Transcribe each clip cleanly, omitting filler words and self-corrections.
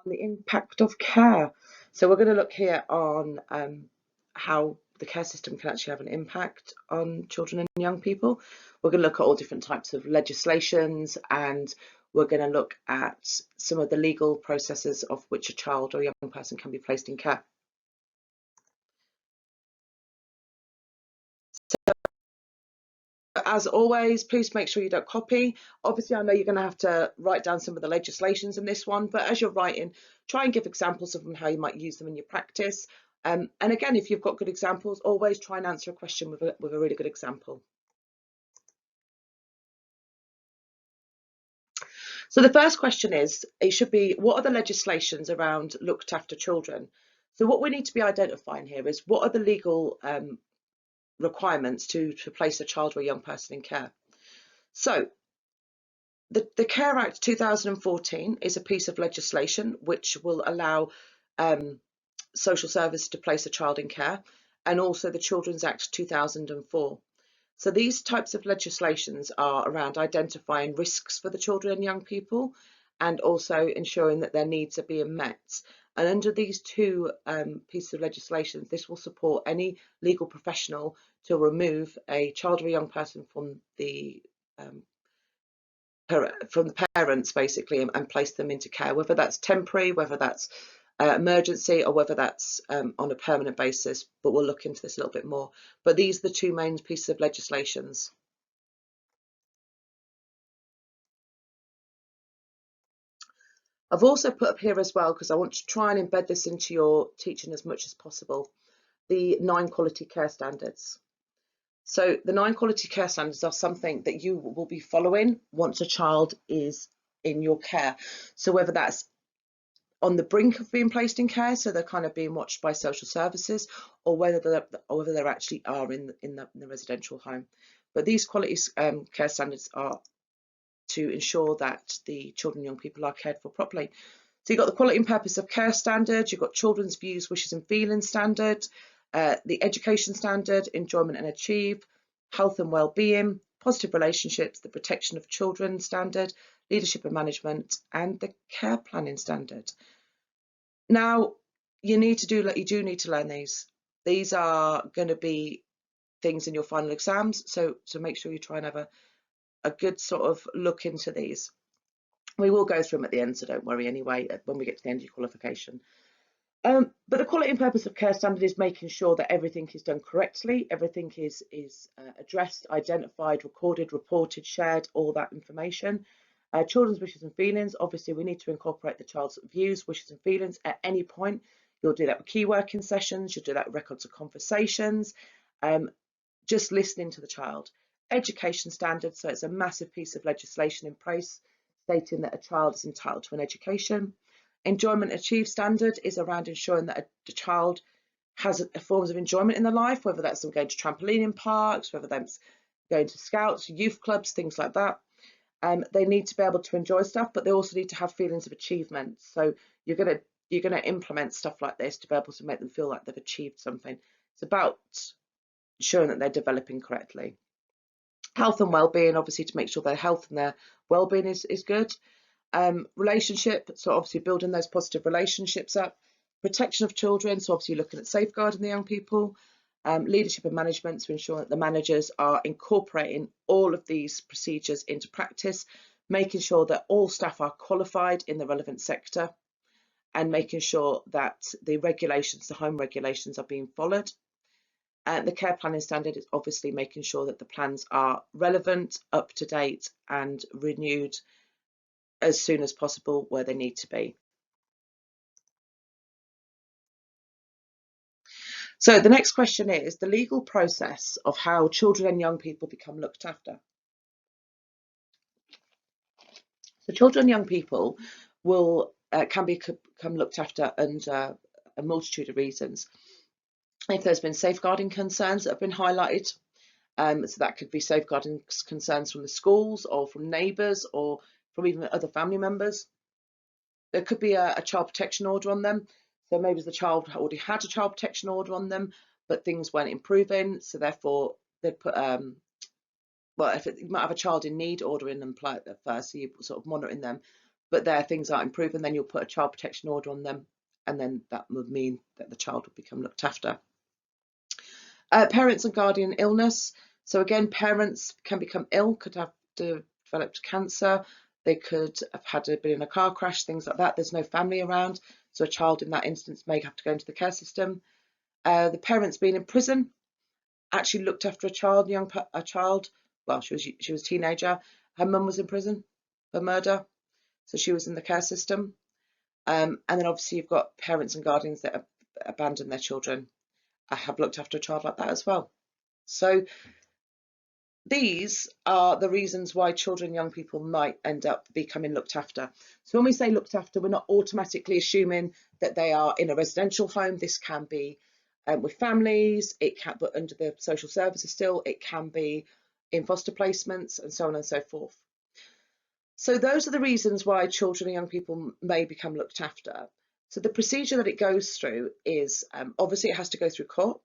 On the impact of care. So we're going to look here on how the care system can actually have an impact on children and young people. We're going to look at all different types of legislations, and we're going to look at some of the legal processes of which a child or young person can be placed in care. As always, please make sure you don't copy. Obviously, I know you're going to have to write down some of the legislations in this one, but as you're writing, try and give examples of them, how you might use them in your practice. And again, if you've got good examples, always try and answer a question with a really good example. So the first question is, it should be, what are the legislations around looked after children? So what we need to be identifying here is, what are the legal requirements to place a child or a young person in care? So the Care Act 2014 is a piece of legislation which will allow social service to place a child in care, and also the Children's Act 2004. So these types of legislations are around identifying risks for the children and young people, and also ensuring that their needs are being met. And under these two pieces of legislation, this will support any legal professional to remove a child or a young person from the parents, basically, and place them into care, whether that's temporary, whether that's emergency, or whether that's on a permanent basis. But we'll look into this a little bit more. But these are the two main pieces of legislations. I've also put up here as well, because I want to try and embed this into your teaching as much as possible, the 9 quality care standards. So the 9 quality care standards are something that you will be following once a child is in your care. So whether that's on the brink of being placed in care, so they're kind of being watched by social services, or whether they actually are in the residential home. But these quality care standards are to ensure that the children and young people are cared for properly. So you've got the quality and purpose of care standard, you've got children's views, wishes and feelings standard, the education standard, enjoyment and achieve, health and well-being, positive relationships, the protection of children standard, leadership and management, and the care planning standard. Now, you do need to learn these. These are going to be things in your final exams, so make sure you try and have a good sort of look into these. We will go through them at the end, so don't worry anyway, when we get to the end of your qualification. But the quality and purpose of care standard is making sure that everything is done correctly, everything is addressed, identified, recorded, reported, shared, all that information. Children's wishes and feelings, obviously we need to incorporate the child's views, wishes and feelings at any point. You'll do that with key working sessions, you'll do that with records of conversations, just listening to the child. Education standards, so it's a massive piece of legislation in place stating that a child is entitled to an education. Enjoyment achieved standard is around ensuring that the child has forms of enjoyment in their life, whether that's them going to trampoline parks, whether that's going to scouts, youth clubs, things like that. They need to be able to enjoy stuff, but they also need to have feelings of achievement. So you're going to implement stuff like this to be able to make them feel like they've achieved something. It's about ensuring that they're developing correctly. Health and well-being, obviously, to make sure their health and their well-being is good. Relationship, so obviously building those positive relationships up. Protection of children, so obviously looking at safeguarding the young people. Leadership and management, to ensure that the managers are incorporating all of these procedures into practice, making sure that all staff are qualified in the relevant sector, and making sure that the regulations, the home regulations, are being followed. The care planning standard is obviously making sure that the plans are relevant, up to date, and renewed as soon as possible where they need to be. So the next question is the legal process of how children and young people become looked after. So children and young people can become looked after under a multitude of reasons. If there's been safeguarding concerns that have been highlighted, so that could be safeguarding concerns from the schools or from neighbours or from even other family members. There could be a child protection order on them. So maybe the child already had a child protection order on them, but things weren't improving. So therefore they'd put, well, you might have a child in need order in them first, so you're sort of monitoring them. but their things aren't improving, then you'll put a child protection order on them, and then that would mean that the child would become looked after. Parents and guardian illness. So again, parents can become ill, could have developed cancer, they could have been in a car crash, things like that. There's no family around, so a child in that instance may have to go into the care system. The parents being in prison, actually looked after a child. Well, she was a teenager. Her mum was in prison for murder, so she was in the care system. And then obviously you've got parents and guardians that have abandoned their children. I have looked after a child like that as well. So these are the reasons why children and young people might end up becoming looked after. So when we say looked after, we're not automatically assuming that they are in a residential home. This can be with families, it can, but under the social services still, it can be in foster placements and so on and so forth. So those are the reasons why children and young people may become looked after. So the procedure that it goes through is obviously it has to go through court.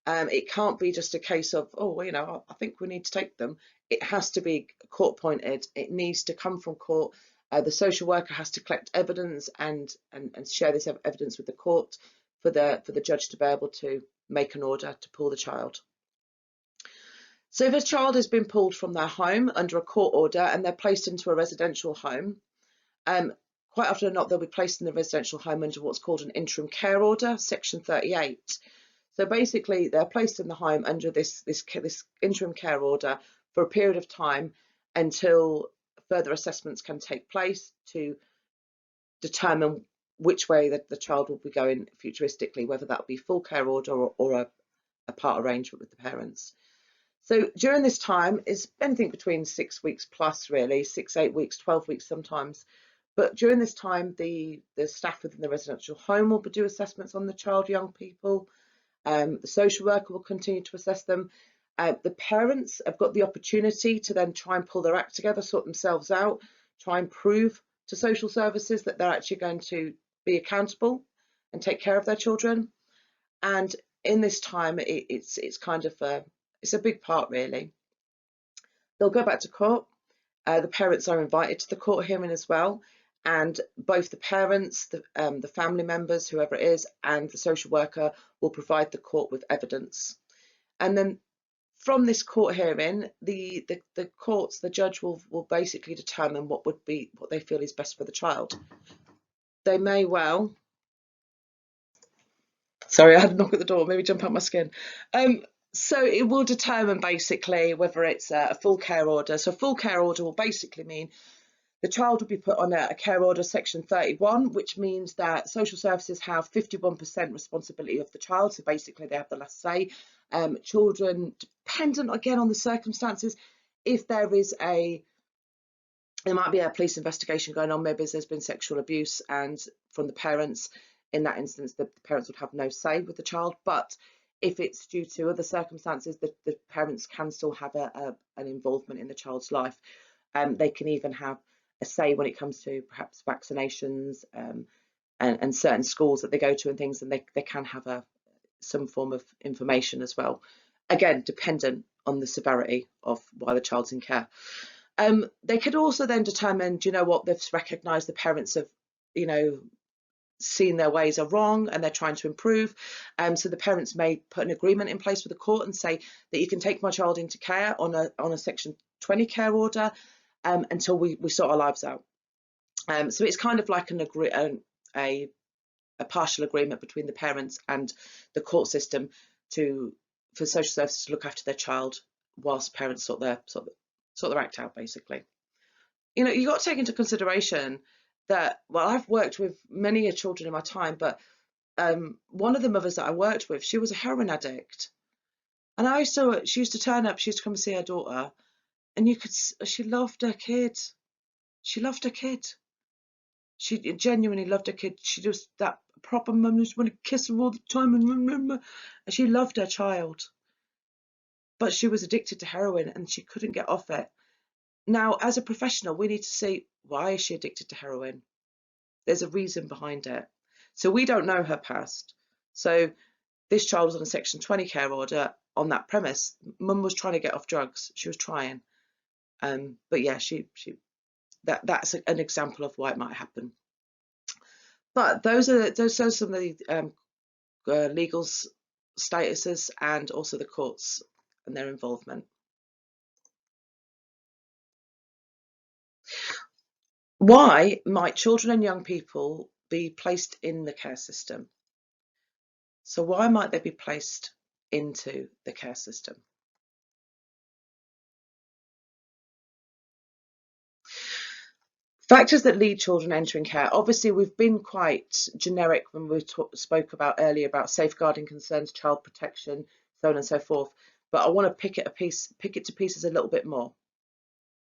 It can't be just a case of, oh, well, you know, I think we need to take them. It has to be court appointed. It needs to come from court. The social worker has to collect evidence and share this evidence with the court for the judge to be able to make an order to pull the child. So if a child has been pulled from their home under a court order and they're placed into a residential home, quite often or not, they'll be placed in the residential home under what's called an interim care order, section 38. So basically, they're placed in the home under this interim care order for a period of time until further assessments can take place to determine which way that the child will be going futuristically, whether that be full care order or a part arrangement with the parents. So during this time is anything between 6 weeks plus, really, 6, 8 weeks, 12 weeks sometimes. But during this time, the staff within the residential home will do assessments on the child, young people. The social worker will continue to assess them. The parents have got the opportunity to then try and pull their act together, sort themselves out, try and prove to social services that they're actually going to be accountable and take care of their children. And in this time, it's kind of it's a big part, really. They'll go back to court. The parents are invited to the court hearing as well, and both the parents, the family members, whoever it is, and the social worker will provide the court with evidence. And then from this court hearing, the courts, the judge will basically determine what they feel is best for the child. They may well, sorry, I had a knock at the door, maybe jump out my skin. So it will determine basically whether it's a full care order. So a full care order will basically mean the child will be put on a care order section 31, which means that social services have 51% responsibility of the child. So basically they have the last say. Children, dependent again on the circumstances, if there might be a police investigation going on, maybe there's been sexual abuse, and from the parents, in that instance, the parents would have no say with the child. But if it's due to other circumstances, the parents can still have an involvement in the child's life. They can even have a say when it comes to perhaps vaccinations and certain schools that they go to and things, and they can have some form of information as well. Again, dependent on the severity of why the child's in care. They could also then determine, do you know what, they've recognised the parents have, you know, seen their ways are wrong and they're trying to improve. So the parents may put an agreement in place with the court and say that you can take my child into care on a section 20 care order until we sort our lives out. So it's kind of like a partial agreement between the parents and the court system for social services to look after their child whilst parents sort their act out, basically. You know, you've got to take into consideration that, well, I've worked with many children in my time, but one of the mothers that I worked with, she was a heroin addict. And she used to turn up, she used to come and see her daughter, and she loved her kid. She loved her kid. She genuinely loved her kid. She just, that proper mum, just want to kiss her all the time, and she loved her child. But she was addicted to heroin and she couldn't get off it. Now, as a professional, we need to see, why is she addicted to heroin? There's a reason behind it. So we don't know her past. So this child was on a section 20 care order on that premise. Mum was trying to get off drugs. She was trying. But yeah, she That's an example of why it might happen. But those are some of the legal statuses and also the courts and their involvement. Why might children and young people be placed in the care system? So why might they be placed into the care system? Factors that lead children entering care. Obviously, we've been quite generic when we spoke about earlier about safeguarding concerns, child protection, so on and so forth. But I want to pick it to pieces a little bit more.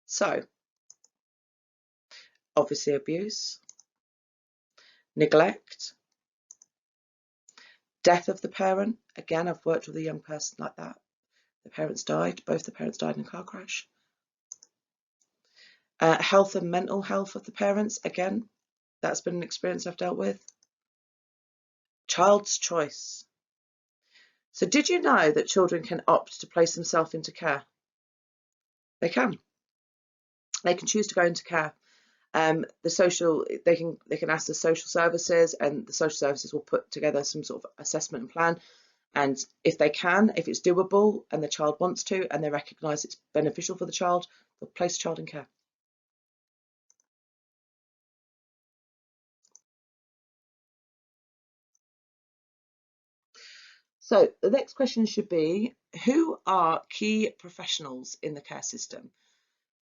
So, obviously, abuse, neglect, death of the parent. Again, I've worked with a young person like that. The parents died. Both the parents died in a car crash. Health and mental health of the parents. Again, that's been an experience I've dealt with. Child's choice. So did you know that children can opt to place themselves into care? They can. They can choose to go into care. They can ask the social services, and the social services will put together some sort of assessment and plan. And if it's doable and the child wants to, and they recognise it's beneficial for the child, they'll place the child in care. So the next question should be, who are key professionals in the care system?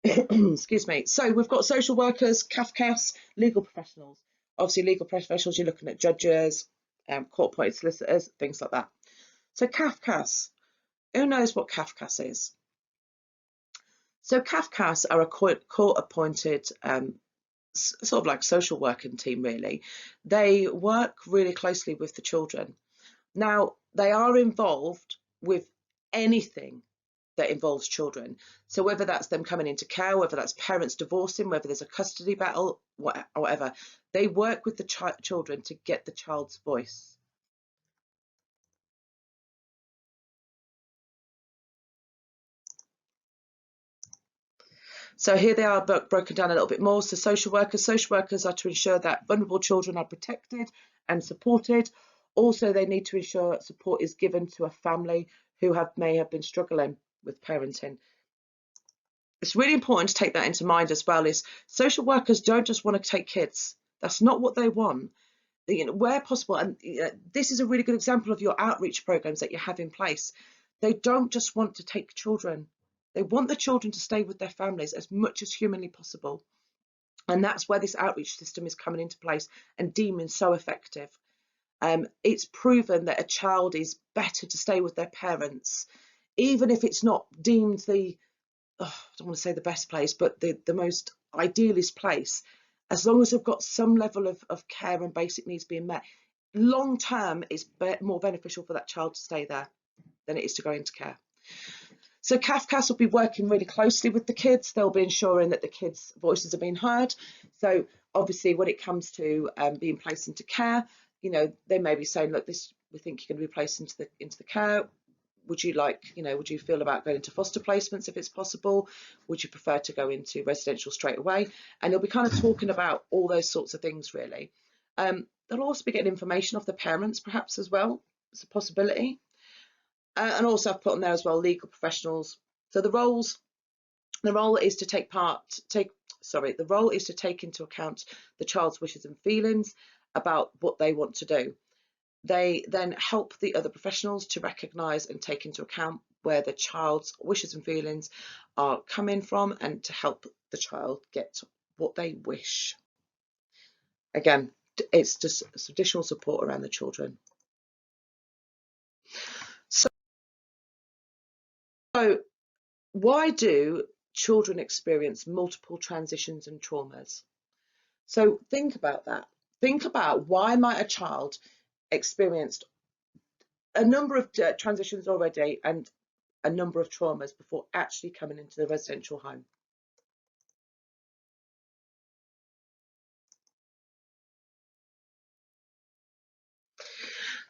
Excuse me. So we've got social workers, CAFCAS, legal professionals. Obviously, legal professionals, you're looking at judges, court-appointed solicitors, things like that. So CAFCAS, who knows what CAFCAS is? So CAFCAS are a court-appointed sort of like social working team, really. They work really closely with the children. Now, they are involved with anything that involves children. So whether that's them coming into care, whether that's parents divorcing, whether there's a custody battle, whatever, they work with the children to get the child's voice. So here they are broken down a little bit more. So social workers are to ensure that vulnerable children are protected and supported. Also, they need to ensure support is given to a family who may have been struggling with parenting. It's really important to take that into mind as well, is social workers don't just want to take kids. That's not what they want. Where possible, and this is a really good example of your outreach programs that you have in place. They don't just want to take children. They want the children to stay with their families as much as humanly possible. And that's where this outreach system is coming into place and deeming so effective. It's proven that a child is better to stay with their parents, even if it's not deemed I don't want to say the best place, but the most idealist place, as long as they've got some level of care and basic needs being met. Long term, it's more beneficial for that child to stay there than it is to go into care. So CAFCAS will be working really closely with the kids. They'll be ensuring that the kids' voices are being heard. So obviously, when it comes to being placed into care, they may be saying, look, we think you're going to be placed into the care. Would you feel about going into foster placements if it's possible? Would you prefer to go into residential straight away? And you'll be kind of talking about all those sorts of things, really. They'll also be getting information off the parents, perhaps, as well. It's a possibility. And also I've put on there as well, legal professionals. So the role is to take into account the child's wishes and feelings about what they want to do. They then help the other professionals to recognise and take into account where the child's wishes and feelings are coming from, and to help the child get what they wish. Again, it's just additional support around the children. So why do children experience multiple transitions and traumas? So think about that. Think about, why might a child experienced a number of transitions already and a number of traumas before actually coming into the residential home?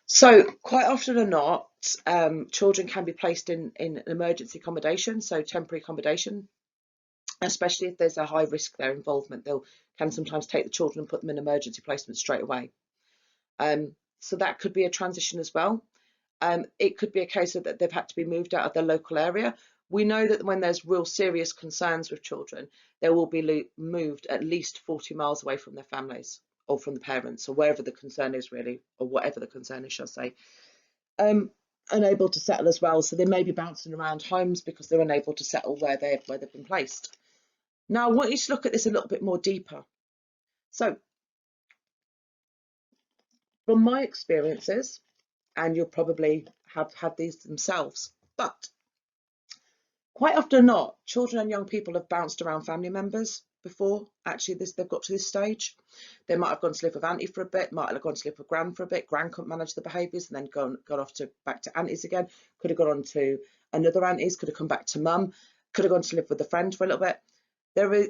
So quite often or not, children can be placed in an emergency accommodation, so temporary accommodation. especially if there's a high risk their involvement. They can sometimes take the children and put them in emergency placement straight away. So that could be a transition as well. It could be a case of that they've had to be moved out of their local area. We know that when there's real serious concerns with children, they will be moved at least 40 miles away from their families or from the parents or wherever the concern is really, or whatever the concern is, shall I say. Unable to settle as well. So they may be bouncing around homes because they're unable to settle where they've been placed. Now I want you to look at this a little bit more deeper. So from my experiences, and you'll probably have had these themselves, but quite often not, children and young people have bounced around family members before actually they've got to this stage. They might have gone to live with auntie for a bit, might have gone to live with gran for a bit, gran couldn't manage the behaviours and then gone off to back to aunties again, could have gone on to another aunties, could have come back to mum, could have gone to live with a friend for a little bit.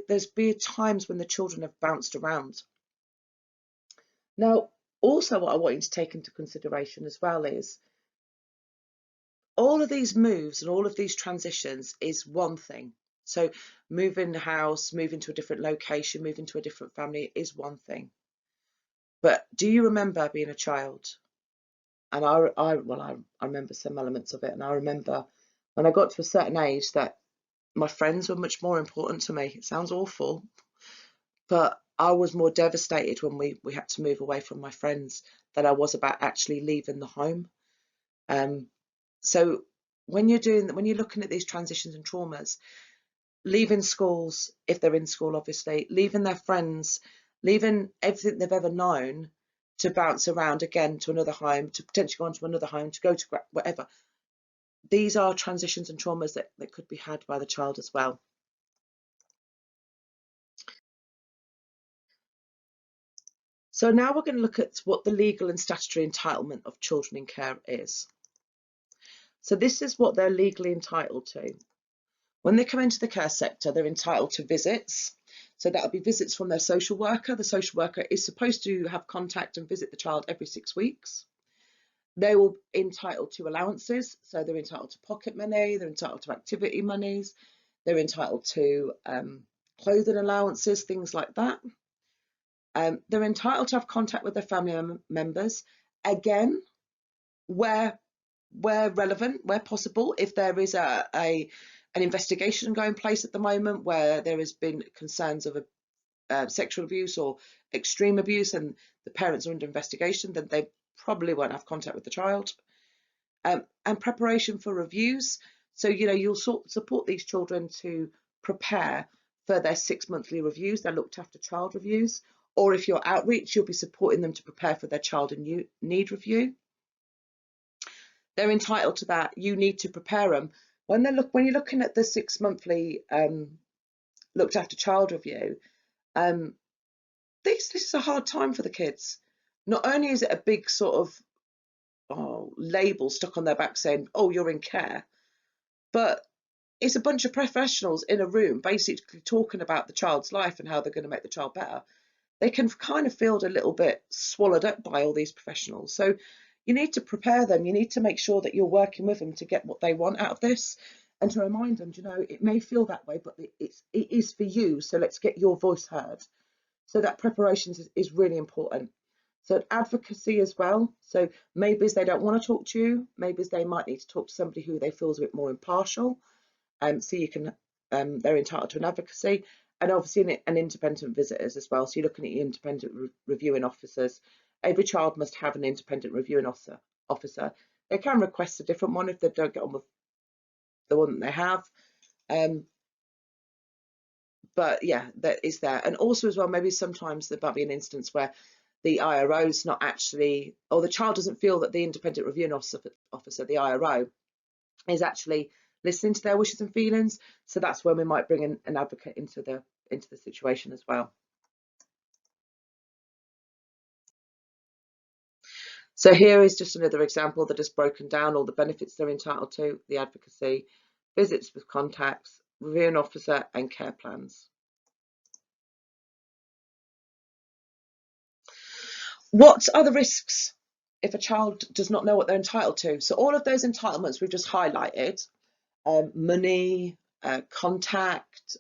There's been times when the children have bounced around. Now, also what I want you to take into consideration as well is all of these moves and all of these transitions is one thing. So moving house, moving to a different location, moving to a different family is one thing. But do you remember being a child? And I remember some elements of it. And I remember when I got to a certain age that my friends were much more important to me. It sounds awful, but I was more devastated when we had to move away from my friends than I was about actually leaving the home. So when you're looking at these transitions and traumas, leaving schools, if they're in school, obviously, leaving their friends, leaving everything they've ever known to bounce around again to another home, to potentially go on to another home, to go to whatever. These are transitions and traumas that could be had by the child as well. So now we're going to look at what the legal and statutory entitlement of children in care is. So this is what they're legally entitled to. When they come into the care sector, they're entitled to visits. So that'll be visits from their social worker. The social worker is supposed to have contact and visit the child every 6 weeks. They will be entitled to allowances. So they're entitled to pocket money, they're entitled to activity monies, they're entitled to clothing allowances, things like that. They're entitled to have contact with their family members, again, where relevant, where possible. If there is an investigation going place at the moment where there has been concerns of sexual abuse or extreme abuse and the parents are under investigation, then they probably won't have contact with the child. And preparation for reviews. So, you'll support these children to prepare for their 6 monthly reviews, their looked after child reviews, or if you're outreach, you'll be supporting them to prepare for their child in need review. They're entitled to that. You need to prepare them. When you're looking at the 6 monthly looked after child review, this is a hard time for the kids. Not only is it a big sort of label stuck on their back saying, oh, you're in care, but it's a bunch of professionals in a room basically talking about the child's life and how they're going to make the child better. They can kind of feel a little bit swallowed up by all these professionals. So you need to prepare them. You need to make sure that you're working with them to get what they want out of this, and to remind them, it may feel that way, but it is for you. So let's get your voice heard. So that preparation is really important. So advocacy as well. So maybe they don't want to talk to you. Maybe they might need to talk to somebody who they feel is a bit more impartial. So you can, they're entitled to an advocacy, and obviously an independent visitors as well. So you're looking at your independent reviewing officers. Every child must have an independent reviewing officer. They can request a different one if they don't get on with the one that they have. But yeah, that is there. And also as well, maybe sometimes there might be an instance where the IRO is not actually, or the child doesn't feel that the independent reviewing officer, the IRO, is actually listening to their wishes and feelings. So that's when we might bring in an advocate into the situation as well. So here is just another example that has broken down all the benefits they're entitled to, the advocacy, visits with contacts, reviewing officer, and care plans. What are the risks if a child does not know what they're entitled to? So all of those entitlements we've just highlighted, money, contact,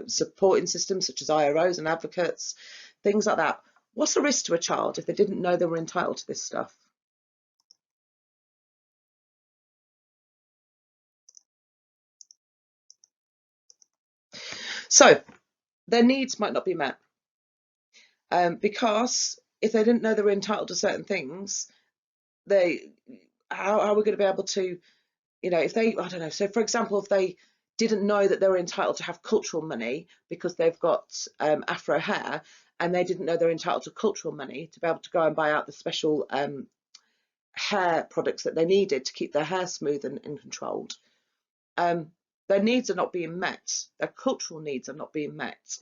supporting systems such as IROs and advocates, things like that. What's the risk to a child if they didn't know they were entitled to this stuff? So their needs might not be met, because if they didn't know they were entitled to certain things, how are we going to be able to, if they, I don't know, so for example, if they didn't know that they were entitled to have cultural money because they've got afro hair, and they didn't know they're entitled to cultural money to be able to go and buy out the special hair products that they needed to keep their hair smooth and controlled, their needs are not being met. Their cultural needs are not being met.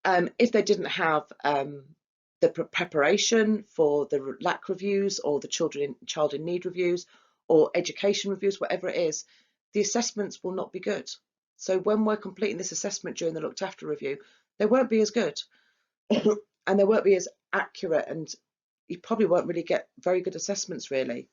If they didn't have the preparation for the LAC reviews or the child in need reviews or education reviews, whatever it is, the assessments will not be good. So when we're completing this assessment during the looked after review, they won't be as good and they won't be as accurate, and you probably won't really get very good assessments really.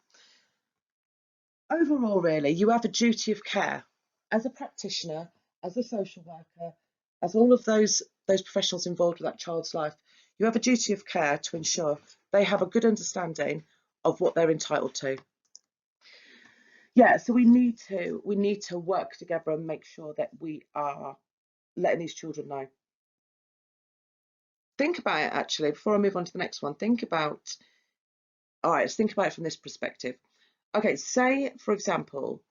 Overall, really, you have a duty of care as a practitioner, as a social worker, as all of those professionals involved with that child's life. You have a duty of care to ensure they have a good understanding of what they're entitled to. Yeah, so we need to work together and make sure that we are letting these children know. Think about it, actually, before I move on to the next one. All right, let's think about it from this perspective. Okay, say, for example,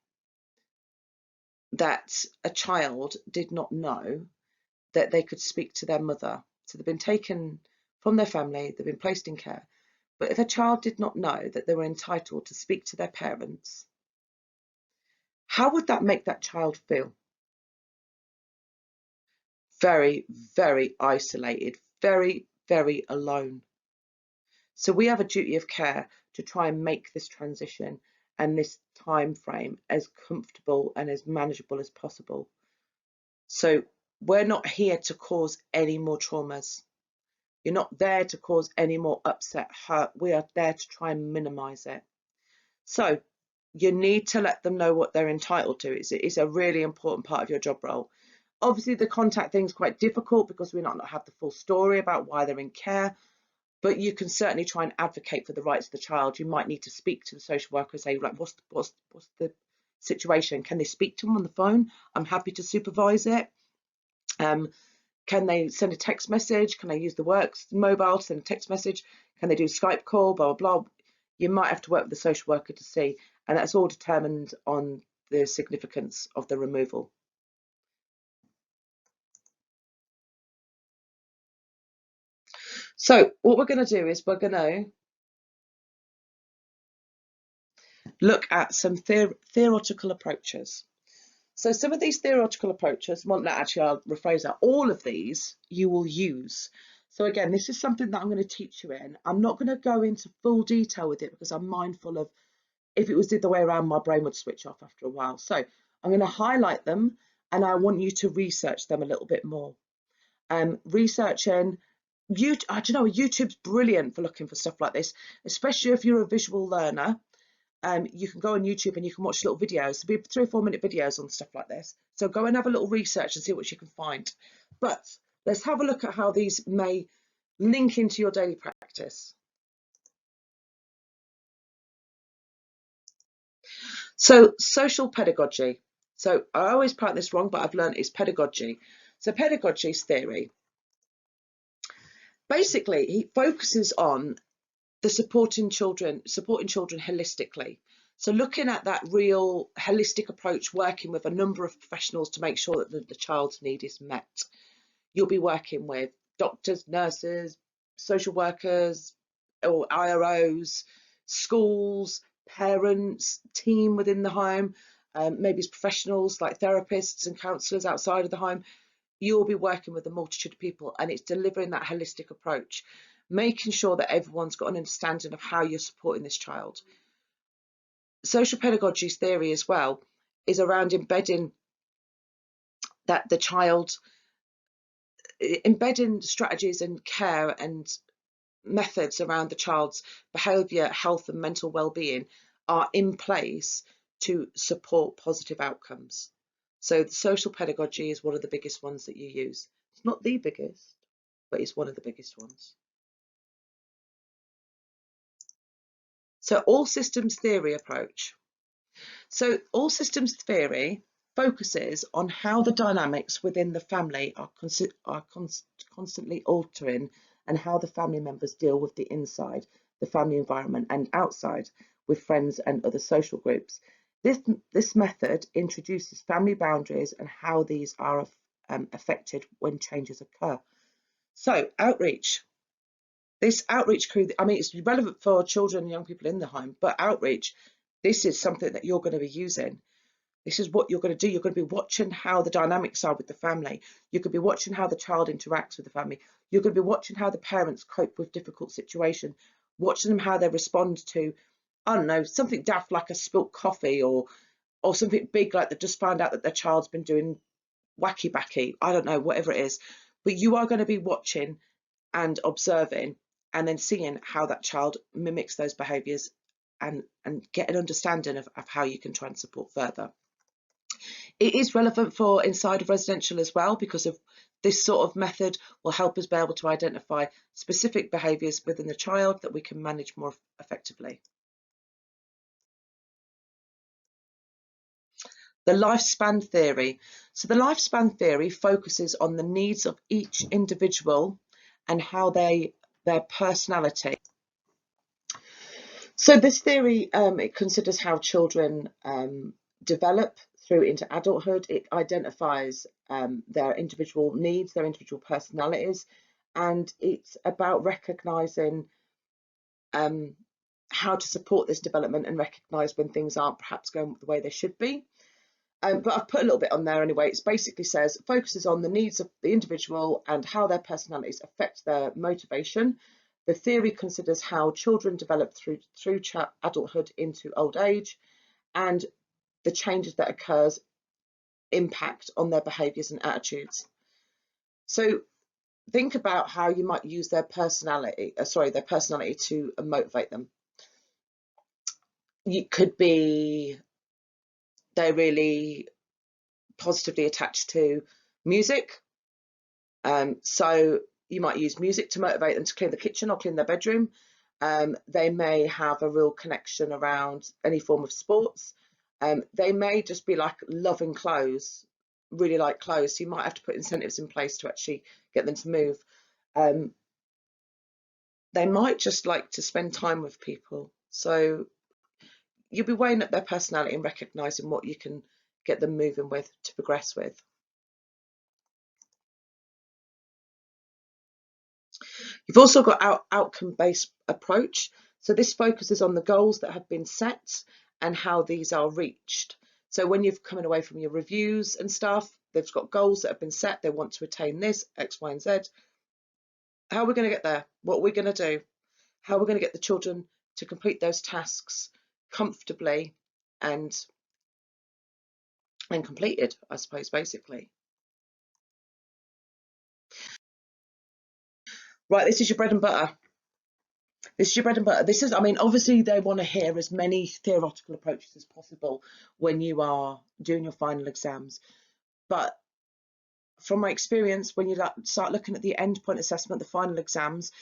that a child did not know that they could speak to their mother. So they've been taken from their family, they've been placed in care. But if a child did not know that they were entitled to speak to their parents, how would that make that child feel? Very, very isolated, very, very alone. So we have a duty of care to try and make this transition and this time frame as comfortable and as manageable as possible. So we're not here to cause any more traumas. You're not there to cause any more upset, hurt. We are there to try and minimize it. So you need to let them know what they're entitled to. It's a really important part of your job role. Obviously, the contact thing is quite difficult because we might not have the full story about why they're in care, but you can certainly try and advocate for the rights of the child. You might need to speak to the social worker and say, like, what's the situation? Can they speak to them on the phone? I'm happy to supervise it. Can they send a text message? Can they use the works mobile to send a text message? Can they do a Skype call? Blah, blah, blah. You might have to work with the social worker to see, and that's all determined on the significance of the removal. So what we're going to do is we're going to look at some theoretical approaches. So some of these theoretical approaches, well, no, actually, I'll rephrase that. All of these you will use. So again, this is something that I'm going to teach you in. I'm not going to go into full detail with it because I'm mindful of, if it was the other way around, my brain would switch off after a while. So I'm going to highlight them and I want you to research them a little bit more. Researching, YouTube's brilliant for looking for stuff like this, especially if you're a visual learner. You can go on YouTube and you can watch little videos. There'll be 3 or 4 minute videos on stuff like this. So go and have a little research and see what you can find. But let's have a look at how these may link into your daily practice. So social pedagogy. So I always pronounce this wrong, but I've learned it's pedagogy. So pedagogy's theory. Basically, he focuses on the supporting children holistically. So looking at that real holistic approach, working with a number of professionals to make sure that the child's need is met. You'll be working with doctors, nurses, social workers, or IROs, schools, parents, team within the home, maybe as professionals like therapists and counsellors outside of the home. You'll be working with a multitude of people, and it's delivering that holistic approach, making sure that everyone's got an understanding of how you're supporting this child. Social pedagogy's theory as well is around embedding that the child, embedding strategies and care and methods around the child's behaviour, health and mental well-being are in place to support positive outcomes. So the social pedagogy is one of the biggest ones that you use. It's not the biggest, but it's one of the biggest ones. So all systems theory approach. So all systems theory focuses on how the dynamics within the family are constantly altering, and how the family members deal with the inside, the family environment, and outside with friends and other social groups. This method introduces family boundaries and how these are affected when changes occur. So outreach. This outreach crew, I mean, it's relevant for children and young people in the home, but outreach, this is something that you're going to be using. This is what you're going to do. You're going to be watching how the dynamics are with the family. You could be watching how the child interacts with the family. You're going to be watching how the parents cope with difficult situations, watching them how they respond to, I don't know, something daft like a spilt coffee, or something big like they've just found out that their child's been doing wacky backy. I don't know, whatever it is. But you are going to be watching and observing, and then seeing how that child mimics those behaviours, and get an understanding of how you can try and support further. It is relevant for inside of residential as well, because of this sort of method will help us be able to identify specific behaviours within the child that we can manage more effectively. The lifespan theory. So the lifespan theory focuses on the needs of each individual and how their personality. So this theory, it considers how children develop through into adulthood. It identifies their individual needs, their individual personalities, and it's about recognising how to support this development and recognise when things aren't perhaps going the way they should be. But I've put a little bit on there anyway. It basically says it focuses on the needs of the individual and how their personalities affect their motivation. The theory considers how children develop through adulthood into old age, and the changes that occurs impact on their behaviours and attitudes. So think about how you might use their personality to motivate them. It could be they're really positively attached to music. So you might use music to motivate them to clean the kitchen or clean their bedroom. They may have a real connection around any form of sports. They may just be like loving clothes, really like clothes. So you might have to put incentives in place to actually get them to move. They might just like to spend time with people. So you'll be weighing up their personality and recognising what you can get them moving with to progress with. You've also got outcome-based approach. So this focuses on the goals that have been set and how these are reached. So when you're coming away from your reviews and stuff, they've got goals that have been set. They want to attain this, X, Y, and Z. How are we going to get there? What are we going to do? How are we going to get the children to complete those tasks comfortably and completed, I suppose, basically. Right, this is your bread and butter. This is your bread and butter. This is, I mean, obviously they want to hear as many theoretical approaches as possible when you are doing your final exams. But from my experience, when you start looking at the endpoint assessment, the final exams,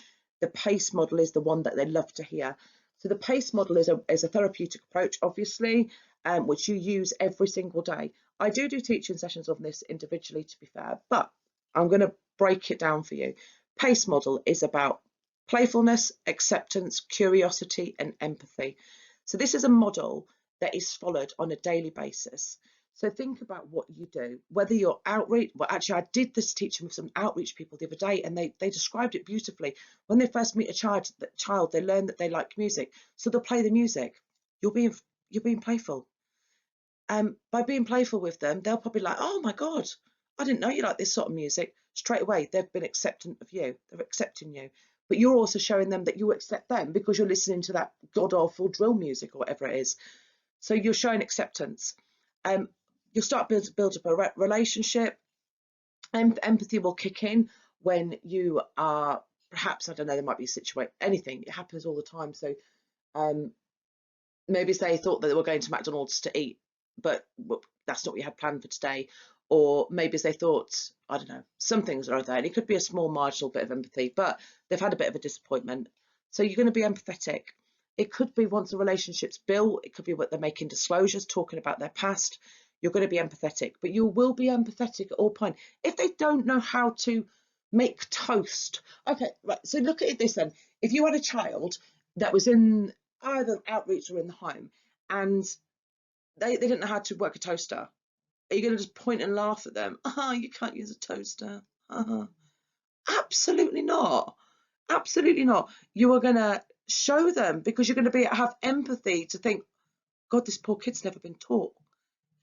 the PACE model is the one that they love to hear. So the PACE model is a therapeutic approach, obviously, which you use every single day. I do teaching sessions on this individually, to be fair, but I'm going to break it down for you. PACE model is about playfulness, acceptance, curiosity, and empathy. So this is a model that is followed on a daily basis. So think about what you do, whether you're outreach. Well, actually, I did this teaching with some outreach people the other day, and they described it beautifully. When they first meet a child, they learn that they like music, so they'll play the music. You're being playful. By being playful with them, they'll probably like, oh my God, I didn't know you like this sort of music. Straight away, they've been acceptant of you. They're accepting you. But you're also showing them that you accept them because you're listening to that god awful drill music or whatever it is. So you're showing acceptance. You'll start build up a relationship. Empathy will kick in when you are perhaps, I don't know, there might be a situation, anything. It happens all the time. So maybe they thought that they were going to McDonald's to eat, but that's not what you had planned for today. Or maybe they thought, I don't know, some things are there, and it could be a small marginal bit of empathy, but they've had a bit of a disappointment. So you're going to be empathetic. It could be once the relationship's built, it could be what they're making disclosures, talking about their past. You're going to be empathetic, but you will be empathetic at all points. If they don't know how to make toast, okay, right. So look at it this then. If you had a child that was in either outreach or in the home, and they didn't know how to work a toaster, are you going to just point and laugh at them? You can't use a toaster. Absolutely not. Absolutely not. You are going to show them, because you're going to have empathy to think, God, this poor kid's never been taught.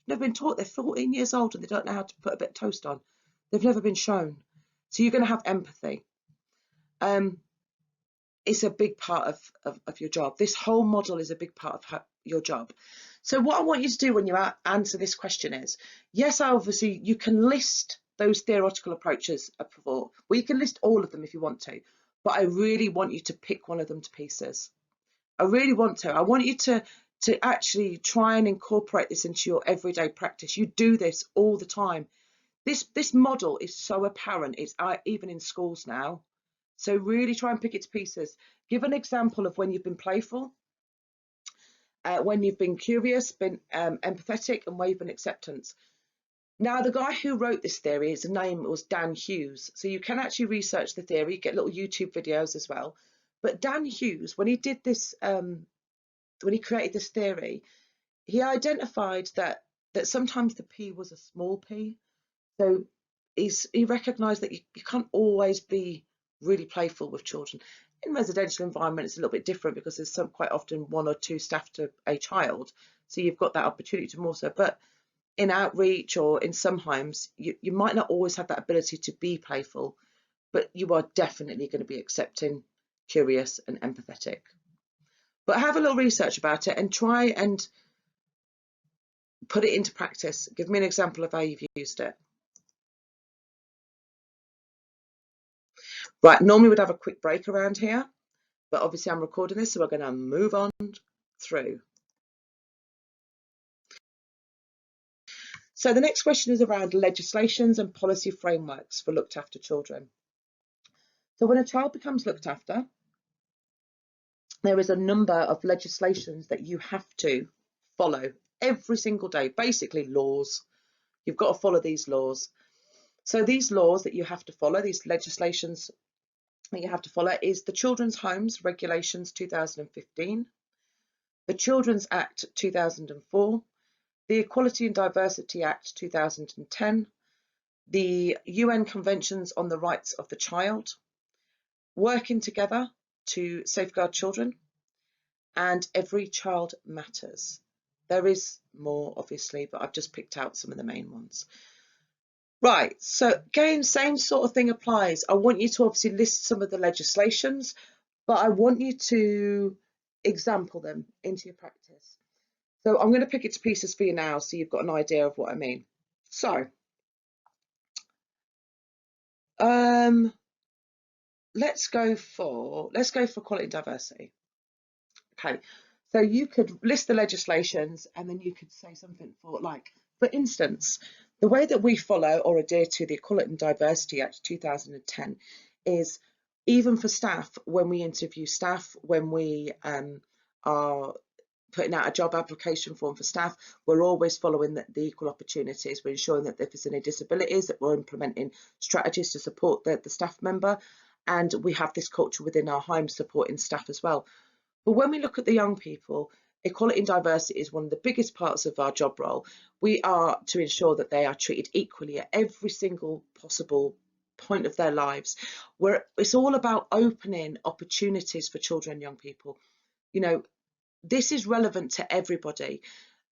Never been taught. They're 14 years old and they don't know how to put a bit of toast on. They've never been shown. So you're going to have empathy. It's a big part of your job. This whole model is a big part of your job. So what I want you to do when you answer this question is, yes, obviously you can list those theoretical approaches before. Well, you can list all of them if you want to, but I really want you to pick one of them to pieces. I really want to. I want you to actually try and incorporate this into your everyday practice. You do this all the time. This model is so apparent. It's even in schools now. So really try and pick it to pieces. Give an example of when you've been playful, when you've been curious, been empathetic, and where you've been acceptance. Now, the guy who wrote this theory, his name was Dan Hughes. So you can actually research the theory, get little YouTube videos as well. But Dan Hughes, when he did this, when he created this theory, he identified that sometimes the P was a small p. So he recognised that you can't always be really playful with children. In residential environment, it's a little bit different because there's quite often one or two staff to a child, so you've got that opportunity to more so. But in outreach or in some homes, you might not always have that ability to be playful, but you are definitely going to be accepting, curious, and empathetic. But have a little research about it and try and put it into practice. Give me an example of how you've used it. Right, normally we'd have a quick break around here, but obviously I'm recording this, so we're going to move on through. So the next question is around legislations and policy frameworks for looked after children. So when a child becomes looked after, there is a number of legislations that you have to follow every single day, basically laws. You've got to follow these laws. So these laws that you have to follow, these legislations that you have to follow, is the Children's Homes Regulations 2015, the Children's Act 2004, the Equality and Diversity Act 2010, the UN Conventions on the Rights of the Child, Working Together to Safeguard Children, and Every Child Matters. There is more, obviously, but I've just picked out some of the main ones. Right, so again, same sort of thing applies. I want you to obviously list some of the legislations, but I want you to example them into your practice. So I'm going to pick it to pieces for you now, so you've got an idea of what I mean. So, let's go for quality and diversity. Okay, so you could list the legislations, and then you could say something for instance, the way that we follow or adhere to the Equality and Diversity Act 2010 is, even for staff, when we interview staff, when we are putting out a job application form for staff, we're always following the equal opportunities. We're ensuring that if there's any disabilities, that we're implementing strategies to support the staff member, and we have this culture within our home supporting staff as well. But when we look at the young people, equality and diversity is one of the biggest parts of our job role. We are to ensure that they are treated equally at every single possible point of their lives, where it's all about opening opportunities for children and young people. You know, this is relevant to everybody.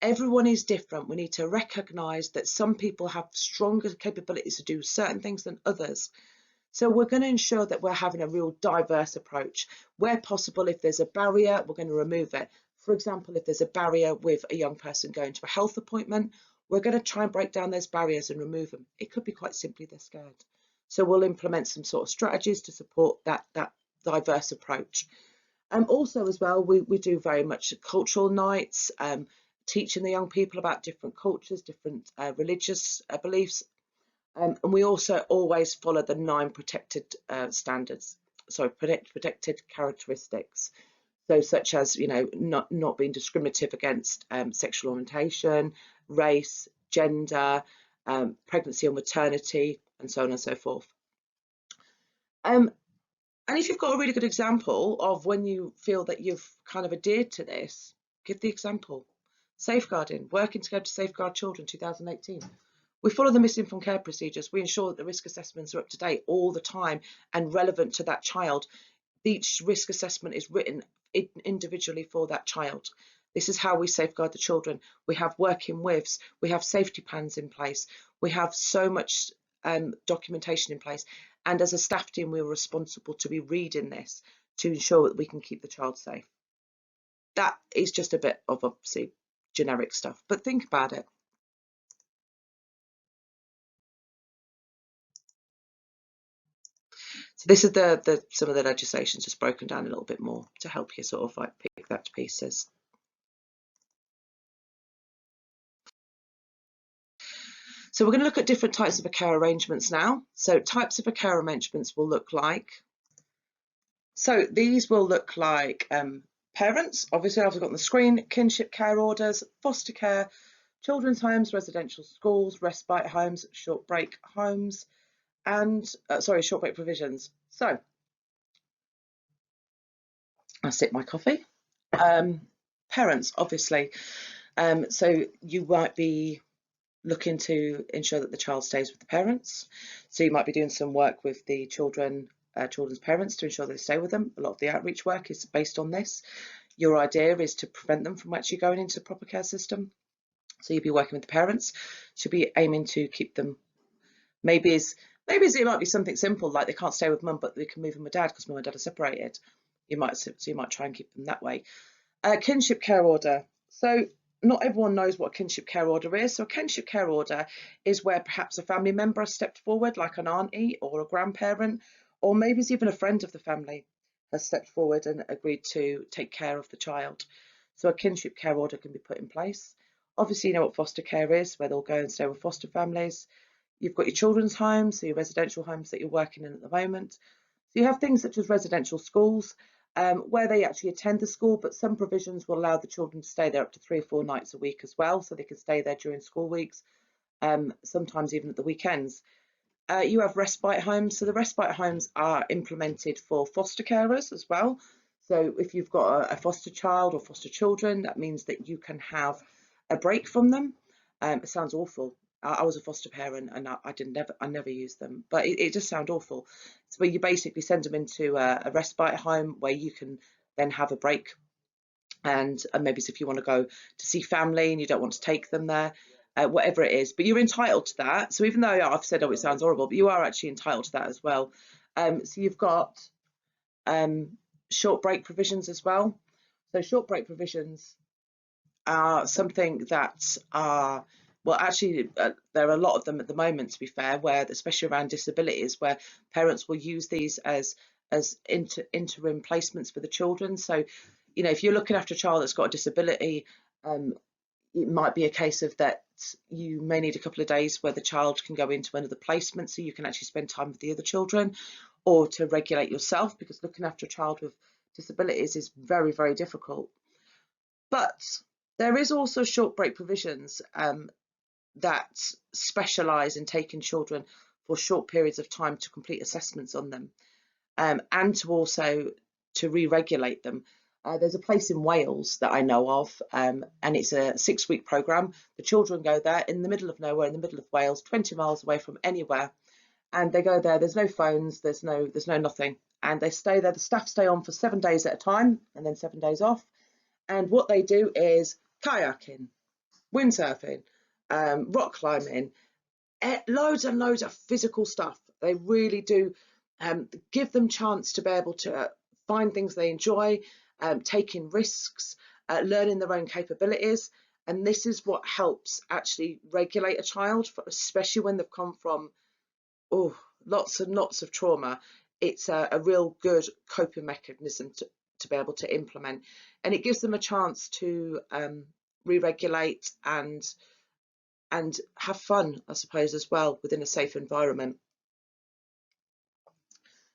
Everyone is different. We need to recognise that some people have stronger capabilities to do certain things than others. So we're going to ensure that we're having a real diverse approach. Where possible, if there's a barrier, we're going to remove it. For example, if there's a barrier with a young person going to a health appointment, we're going to try and break down those barriers and remove them. It could be quite simply they're scared. So we'll implement some sort of strategies to support that diverse approach. Also as well, we do very much cultural nights, teaching the young people about different cultures, different religious beliefs. And we also always follow the 9 protected standards, sorry, protected characteristics. So such as, not being discriminative against sexual orientation, race, gender, pregnancy or maternity, and so on and so forth. And if you've got a really good example of when you feel that you've kind of adhered to this, give the example. Safeguarding, working together to safeguard children, 2018. We follow the missing from care procedures. We ensure that the risk assessments are up to date all the time and relevant to that child. Each risk assessment is written individually for that child. This is how we safeguard the children. We have working withs, we have safety plans in place, we have so much documentation in place. And as a staff team, we're responsible to be reading this to ensure that we can keep the child safe. That is just a bit of obviously generic stuff, but think about it. So this is some of the legislation just broken down a little bit more to help you sort of like pick that to pieces. So we're going to look at different types of care arrangements now. So types of care arrangements will look like, so these will look like parents, obviously I've got on the screen, kinship care orders, foster care, children's homes, residential schools, respite homes, short break homes, and short break provisions. So I sip my coffee. Parents, obviously. So you might be looking to ensure that the child stays with the parents. So you might be doing some work with the children's parents to ensure they stay with them. A lot of the outreach work is based on this. Your idea is to prevent them from actually going into the proper care system. So you'll be working with the parents. Should be aiming to keep them. Maybe it might be something simple like they can't stay with mum, but they can move in with dad because mum and dad are separated. You might try and keep them that way. Kinship care order. So not everyone knows what a kinship care order is. So a kinship care order is where perhaps a family member has stepped forward, like an auntie or a grandparent, or maybe it's even a friend of the family has stepped forward and agreed to take care of the child. So a kinship care order can be put in place. Obviously, you know what foster care is, where they'll go and stay with foster families. You've got your children's homes, so your residential homes that you're working in at the moment. So you have things such as residential schools, where they actually attend the school, but some provisions will allow the children to stay there up to 3 or 4 nights a week as well, so they can stay there during school weeks, sometimes even at the weekends. You have respite homes, so the respite homes are implemented for foster carers as well. So if you've got a foster child or foster children, that means that you can have a break from them. It sounds awful. I was a foster parent and I never used them, but it just sounds awful. It's where you basically send them into a respite home where you can then have a break, and maybe if you want to go to see family and you don't want to take them there, whatever it is, but you're entitled to that. So even though I've said, oh, it sounds horrible, but you are actually entitled to that as well. So you've got short break provisions as well. So short break provisions are something that are, well, actually, there are a lot of them at the moment, to be fair, where, especially around disabilities, where parents will use these as interim placements for the children. So, if you're looking after a child that's got a disability, it might be a case of that you may need a couple of days where the child can go into another placement so you can actually spend time with the other children, or to regulate yourself, because looking after a child with disabilities is very, very difficult. But there is also short break provisions that specialise in taking children for short periods of time to complete assessments on them, and to also to re-regulate them. There's a place in Wales that I know of, and it's a 6-week programme. The children go there in the middle of nowhere, in the middle of Wales, 20 miles away from anywhere, and they go there. There's no phones, there's no nothing, and they stay there. The staff stay on for 7 days at a time, and then 7 days off. And what they do is kayaking, windsurfing, rock climbing, loads and loads of physical stuff. They really do give them chance to be able to find things they enjoy, taking risks, learning their own capabilities. And this is what helps actually regulate a child, especially when they've come from lots and lots of trauma. It's a real good coping mechanism to be able to implement, and it gives them a chance to re-regulate and have fun, I suppose, as well, within a safe environment.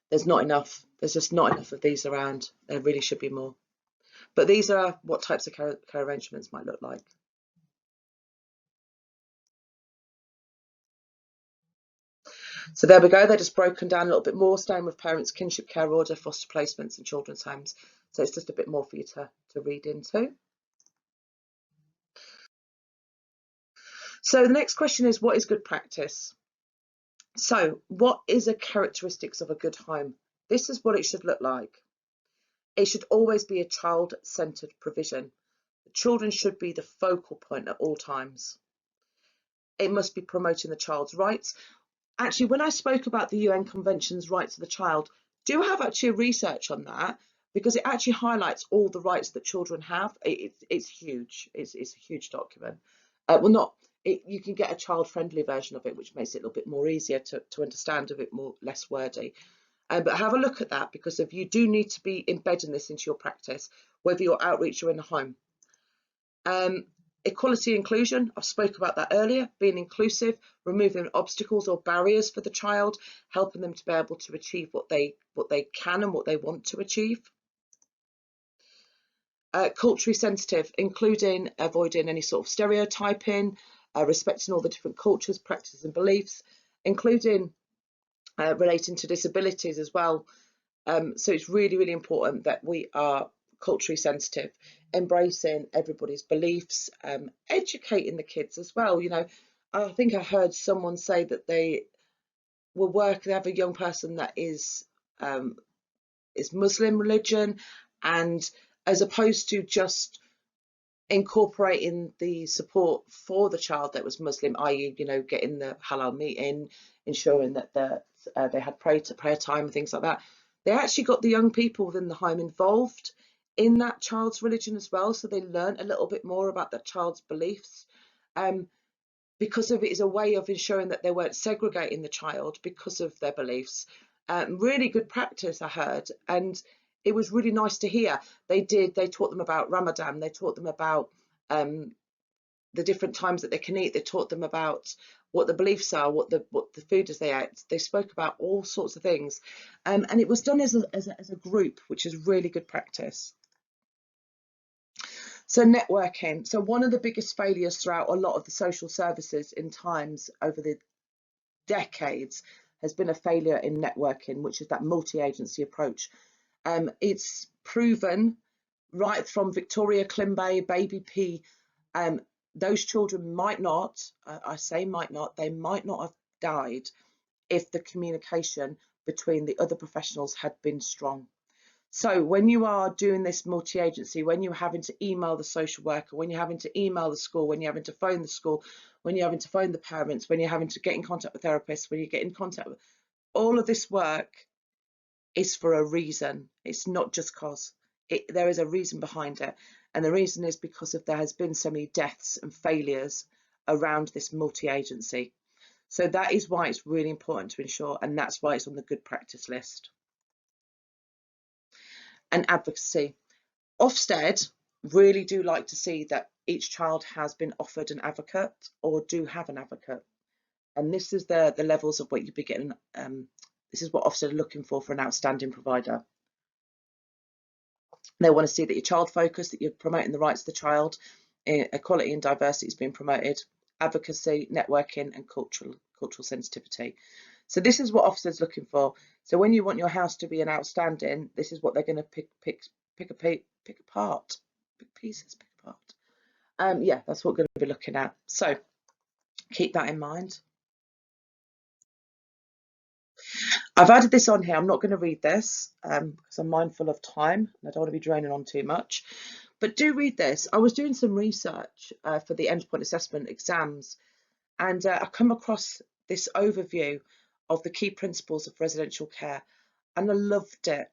There's not enough. There's just not enough of these around. There really should be more. But these are what types of care arrangements might look like. So there we go. They're just broken down a little bit more, staying with parents, kinship care order, foster placements and children's homes. So it's just a bit more for you to read into. So the next question is, what is good practice? So what is a characteristics of a good home? This is what it should look like. It should always be a child-centered provision. The children should be the focal point at all times. It must be promoting the child's rights. Actually, when I spoke about the UN Convention's rights of the child, do have actually research on that, because it actually highlights all the rights that children have. It's huge. It's a huge document. You can get a child-friendly version of it, which makes it a little bit more easier to understand, a bit more less wordy. But have a look at that, because if you do need to be embedding this into your practice, whether you're outreach or in the home. Equality inclusion, I've spoke about that earlier, being inclusive, removing obstacles or barriers for the child, helping them to be able to achieve what they can and what they want to achieve. Culturally sensitive, including avoiding any sort of stereotyping, respecting all the different cultures, practices and beliefs, including relating to disabilities as well. So it's really, really important that we are culturally sensitive, embracing everybody's beliefs, educating the kids as well. You know, I think I heard someone say that they have a young person that is Muslim religion, and as opposed to just incorporating the support for the child that was Muslim, i.e., you know, getting the halal meat in, ensuring that they had prayer time and things like that. They actually got the young people within the home involved in that child's religion as well, so they learned a little bit more about that child's beliefs, because of it is a way of ensuring that they weren't segregating the child because of their beliefs. Really good practice, I heard, and it was really nice to hear. They taught them about Ramadan, they taught them about the different times that they can eat, they taught them about what the beliefs are, what the food is they ate. They spoke about all sorts of things, and it was done as a group, which is really good practice. So networking. So one of the biggest failures throughout a lot of the social services in times over the decades has been a failure in networking, which is that multi-agency approach. It's proven right from Victoria Klimby, Baby P, those children might not, I say might not, they might not have died if the communication between the other professionals had been strong. So when you are doing this multi-agency, when you're having to email the social worker, when you're having to email the school, when you're having to phone the school, when you're having to phone the parents, when you're having to get in contact with therapists, when you get in contact with, all of this work is for a reason. It's not just cause. There is a reason behind it. And the reason is because there has been so many deaths and failures around this multi-agency. So that is why it's really important to ensure, and that's why it's on the good practice list. And advocacy. Ofsted really do like to see that each child has been offered an advocate or do have an advocate. And this is the levels of what you'd be getting. This is what Ofsted are looking for an outstanding provider. They want to see that you're child focused, that you're promoting the rights of the child, equality and diversity is being promoted, advocacy, networking and cultural sensitivity. So this is what Ofsted's looking for. So when you want your house to be an outstanding, this is what they're going to pick apart. Pick pieces, pick apart. Yeah, that's what we're going to be looking at. So keep that in mind. I've added this on here. I'm not going to read this because I'm mindful of time and I don't want to be draining on too much. But do read this. I was doing some research for the endpoint assessment exams, and I come across this overview of the key principles of residential care, and I loved it.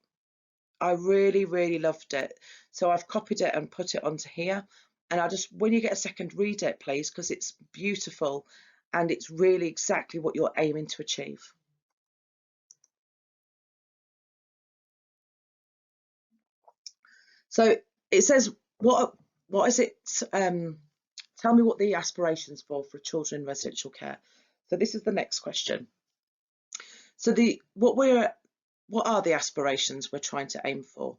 I really, really loved it. So I've copied it and put it onto here. And when you get a second, read it, please, because it's beautiful and it's really exactly what you're aiming to achieve. So it says, what is it? Tell me what the aspirations for children in residential care. So this is the next question. So what are the aspirations we're trying to aim for?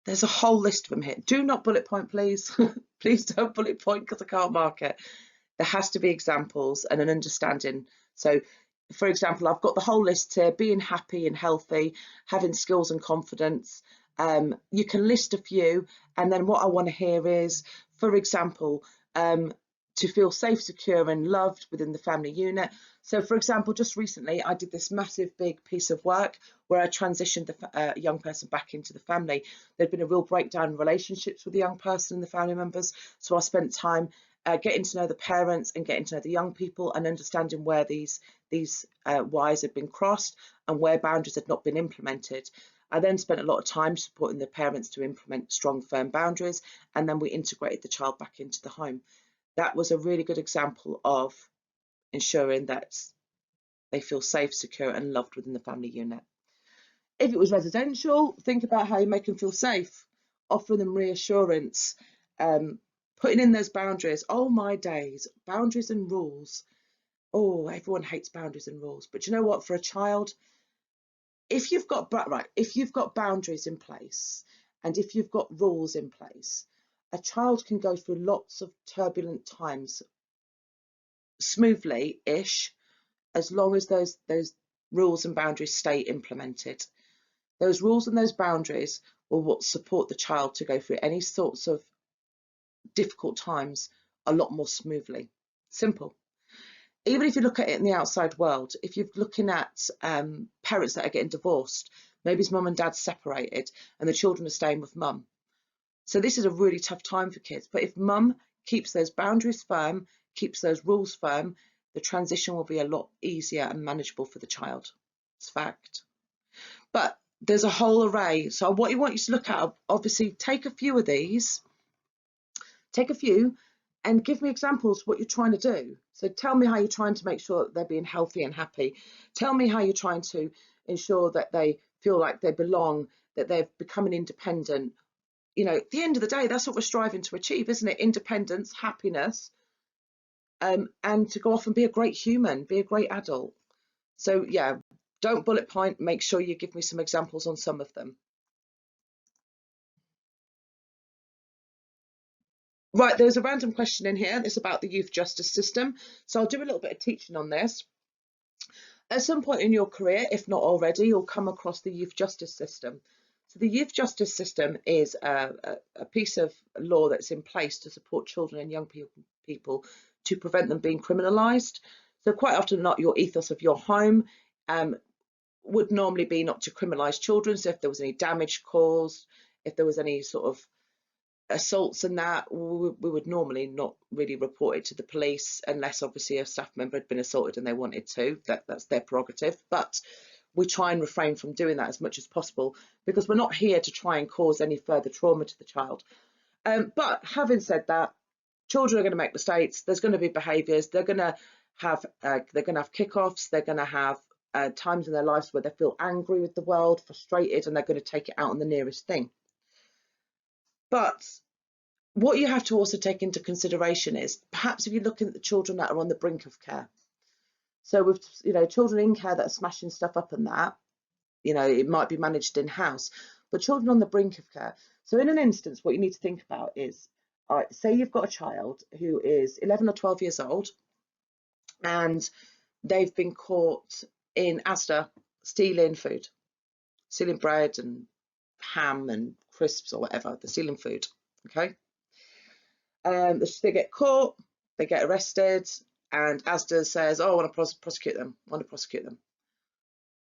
There's a whole list of them here. Do not bullet point, please. Please don't bullet point because I can't mark it. There has to be examples and an understanding. So, for example, I've got the whole list here: being happy and healthy, having skills and confidence. You can list a few, and then what I want to hear is, for example, to feel safe, secure and loved within the family unit. So, for example, just recently I did this massive big piece of work where I transitioned a young person back into the family. There'd been a real breakdown in relationships with the young person and the family members, so I spent time getting to know the parents and getting to know the young people and understanding where these wires had been crossed and where boundaries had not been implemented. I then spent a lot of time supporting the parents to implement strong, firm boundaries, and then we integrated the child back into the home. That was a really good example of ensuring that they feel safe, secure and loved within the family unit. If it was residential, think about how you make them feel safe, offering them reassurance, putting in those boundaries. Oh my days, boundaries and rules. Oh, everyone hates boundaries and rules. But you know what, for a child, if you've got boundaries in place and if you've got rules in place, a child can go through lots of turbulent times smoothly-ish, as long as those rules and boundaries stay implemented. Those rules and those boundaries will what support the child to go through any sorts of difficult times a lot more smoothly. Simple. Even if you look at it in the outside world, if you're looking at parents that are getting divorced, maybe his mum and dad's separated and the children are staying with mum. So this is a really tough time for kids. But if mum keeps those boundaries firm, keeps those rules firm, the transition will be a lot easier and manageable for the child. It's fact. But there's a whole array. So what I want you to look at, obviously, take a few of these, and give me examples of what you're trying to do. So tell me how you're trying to make sure that they're being healthy and happy. Tell me how you're trying to ensure that they feel like they belong, that they're becoming independent. You know, at the end of the day, that's what we're striving to achieve, isn't it? Independence, happiness, and to go off and be a great human, be a great adult. So yeah, don't bullet point, make sure you give me some examples on some of them. Right, there's a random question in here. It's about the youth justice system. So I'll do a little bit of teaching on this. At some point in your career, if not already, you'll come across the youth justice system. So the youth justice system is a piece of law that's in place to support children and young people to prevent them being criminalised. So quite often not your ethos of your home would normally be not to criminalise children. So if there was any damage caused, if there was any sort of assaults and that, we would normally not really report it to the police unless obviously a staff member had been assaulted and they wanted to. That's their prerogative. But we try and refrain from doing that as much as possible because we're not here to try and cause any further trauma to the child. But having said that, children are going to make mistakes. There's going to be behaviours. They're going to have kickoffs. They're going to have times in their lives where they feel angry with the world, frustrated, and they're going to take it out on the nearest thing. But what you have to also take into consideration is perhaps if you're looking at the children that are on the brink of care. So with children in care that are smashing stuff up and that, it might be managed in-house, but children on the brink of care. So in an instance, what you need to think about is, say you've got a child who is 11 or 12 years old and they've been caught in Asda stealing food, stealing bread and ham and crisps or whatever, they're stealing food, okay? They get caught, they get arrested, and Asda says, oh, I want to prosecute them.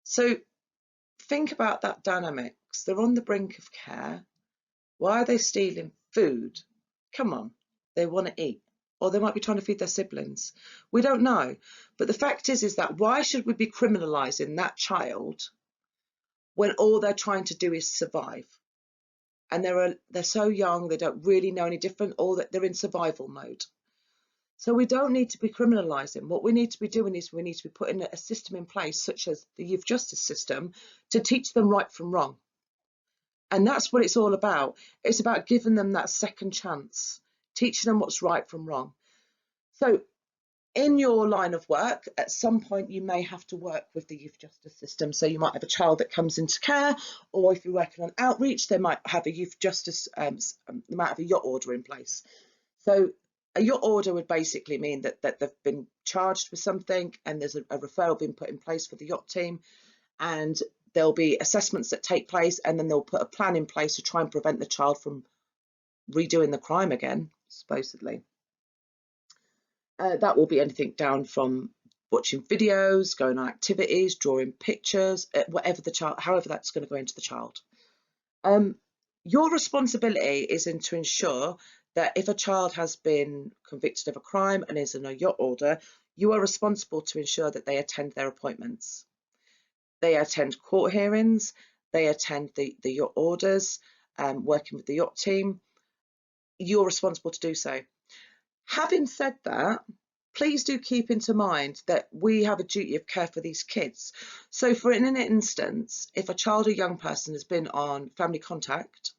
So think about that dynamics. They're on the brink of care. Why are they stealing food? Come on, they want to eat. Or they might be trying to feed their siblings. We don't know. But the fact is that why should we be criminalising that child when all they're trying to do is survive? And they're so young, they don't really know any different, or that they're in survival mode. So we don't need to be criminalising. What we need to be doing is we need to be putting a system in place, such as the youth justice system, to teach them right from wrong. And that's what it's all about. It's about giving them that second chance, teaching them what's right from wrong. So in your line of work, at some point you may have to work with the youth justice system. So you might have a child that comes into care, or if you're working on outreach, they might have a youth justice, they might have a yacht order in place. So a yacht order would basically mean that they've been charged with something, and there's a referral being put in place for the yacht team, and there'll be assessments that take place, and then they'll put a plan in place to try and prevent the child from redoing the crime again, supposedly. That will be anything down from watching videos, going on activities, drawing pictures, whatever the child, however that's going to go into the child. Your responsibility is to ensure that if a child has been convicted of a crime and is in a yacht order, you are responsible to ensure that they attend their appointments. They attend court hearings, they attend the yacht orders, working with the yacht team. You're responsible to do so. Having said that, please do keep into mind that we have a duty of care for these kids. So for in an instance, if a child or young person has been on family contact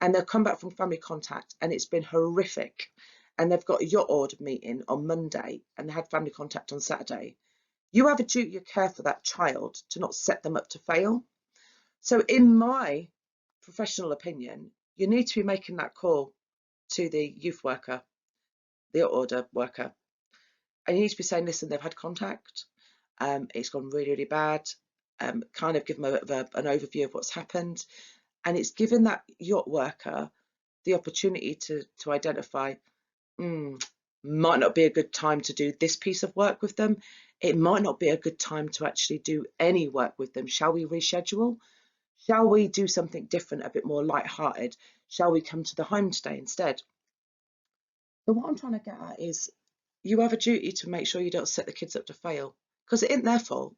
and they'll come back from family contact and it's been horrific, and they've got a yacht order meeting on Monday and they had family contact on Saturday, you have a duty of care for that child to not set them up to fail. So in my professional opinion, you need to be making that call to the youth worker, the order worker, and you need to be saying, listen, they've had contact, it's gone really, really bad, kind of give them an overview of what's happened, and it's given that yacht worker the opportunity to identify, might not be a good time to do this piece of work with them, it might not be a good time to actually do any work with them. Shall we reschedule? Shall we do something different, a bit more light-hearted? Shall we come to the home today instead? So what I'm trying to get at is, you have a duty to make sure you don't set the kids up to fail, because it isn't their fault.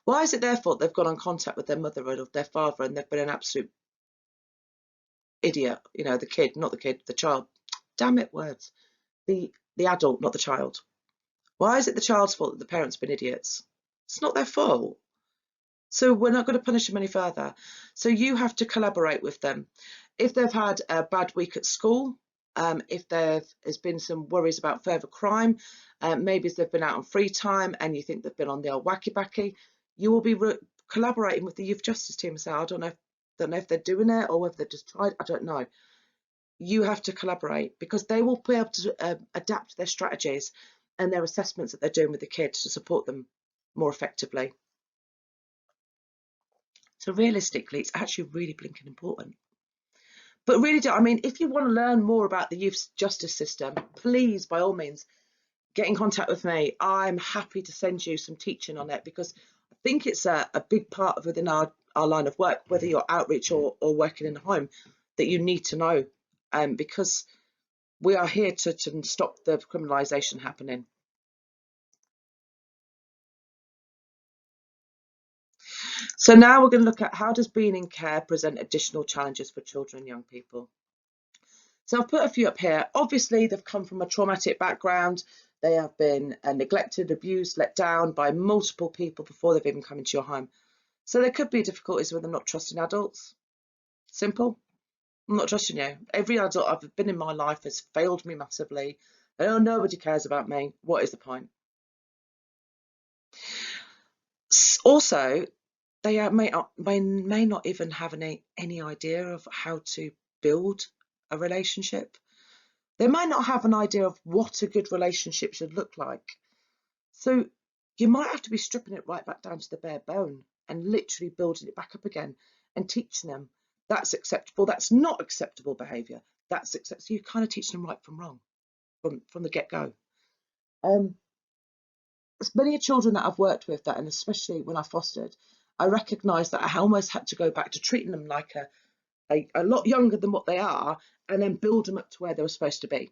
Why is it their fault they've gone on contact with their mother or their father and they've been an absolute idiot? You know, the kid, not the kid, the child. Damn it, words. The adult, not the child. Why is it the child's fault that the parents have been idiots? It's not their fault. So we're not going to punish them any further. So you have to collaborate with them. If they've had a bad week at school, if there has been some worries about further crime, maybe they've been out on free time and you think they've been on the old wacky-backy, you will be collaborating with the youth justice team and say, I don't know if they're doing it or whether they've just tried, I don't know. You have to collaborate, because they will be able to adapt their strategies and their assessments that they're doing with the kids to support them more effectively. So realistically, it's actually really blinking important. But really, I mean, if you want to learn more about the youth justice system, please, by all means, get in contact with me. I'm happy to send you some teaching on it, because I think it's a big part of within our line of work, whether you're outreach or working in the home, that you need to know, because we are here to stop the criminalisation happening. So now we're going to look at, how does being in care present additional challenges for children and young people? So I've put a few up here. Obviously, they've come from a traumatic background. They have been neglected, abused, let down by multiple people before they've even come into your home. So there could be difficulties with them not trusting adults. Simple. I'm not trusting you. Every adult I've been in my life has failed me massively. Oh, nobody cares about me. What is the point? Also, they may not even have any idea of how to build a relationship. They might not have an idea of what a good relationship should look like. So you might have to be stripping it right back down to the bare bone and literally building it back up again and teaching them that's acceptable, that's not acceptable behaviour, that's acceptable. So you're kind of teaching them right from wrong from the get-go. As many children that I've worked with, that, and especially when I fostered, I recognised that I almost had to go back to treating them like a lot younger than what they are, and then build them up to where they were supposed to be.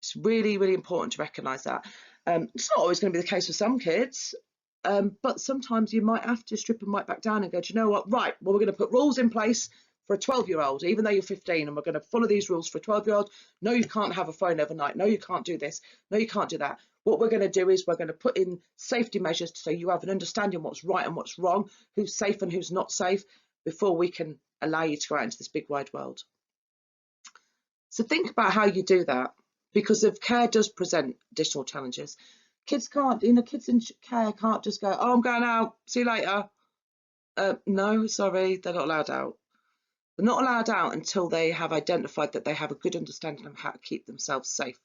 It's really, really important to recognise that. It's not always going to be the case for some kids, but sometimes you might have to strip them right back down and go, do you know what, right, well, we're going to put rules in place for a 12-year-old, even though you're 15, and we're going to follow these rules for a 12-year-old. No, you can't have a phone overnight. No, you can't do this. No, you can't do that. What we're going to do is we're going to put in safety measures so you have an understanding of what's right and what's wrong, who's safe and who's not safe, before we can allow you to go out into this big wide world. So think about how you do that, because if care does present additional challenges, kids can't, kids in care can't just go, oh, I'm going out, see you later. No, sorry, they're not allowed out. They're not allowed out until they have identified that they have a good understanding of how to keep themselves safe,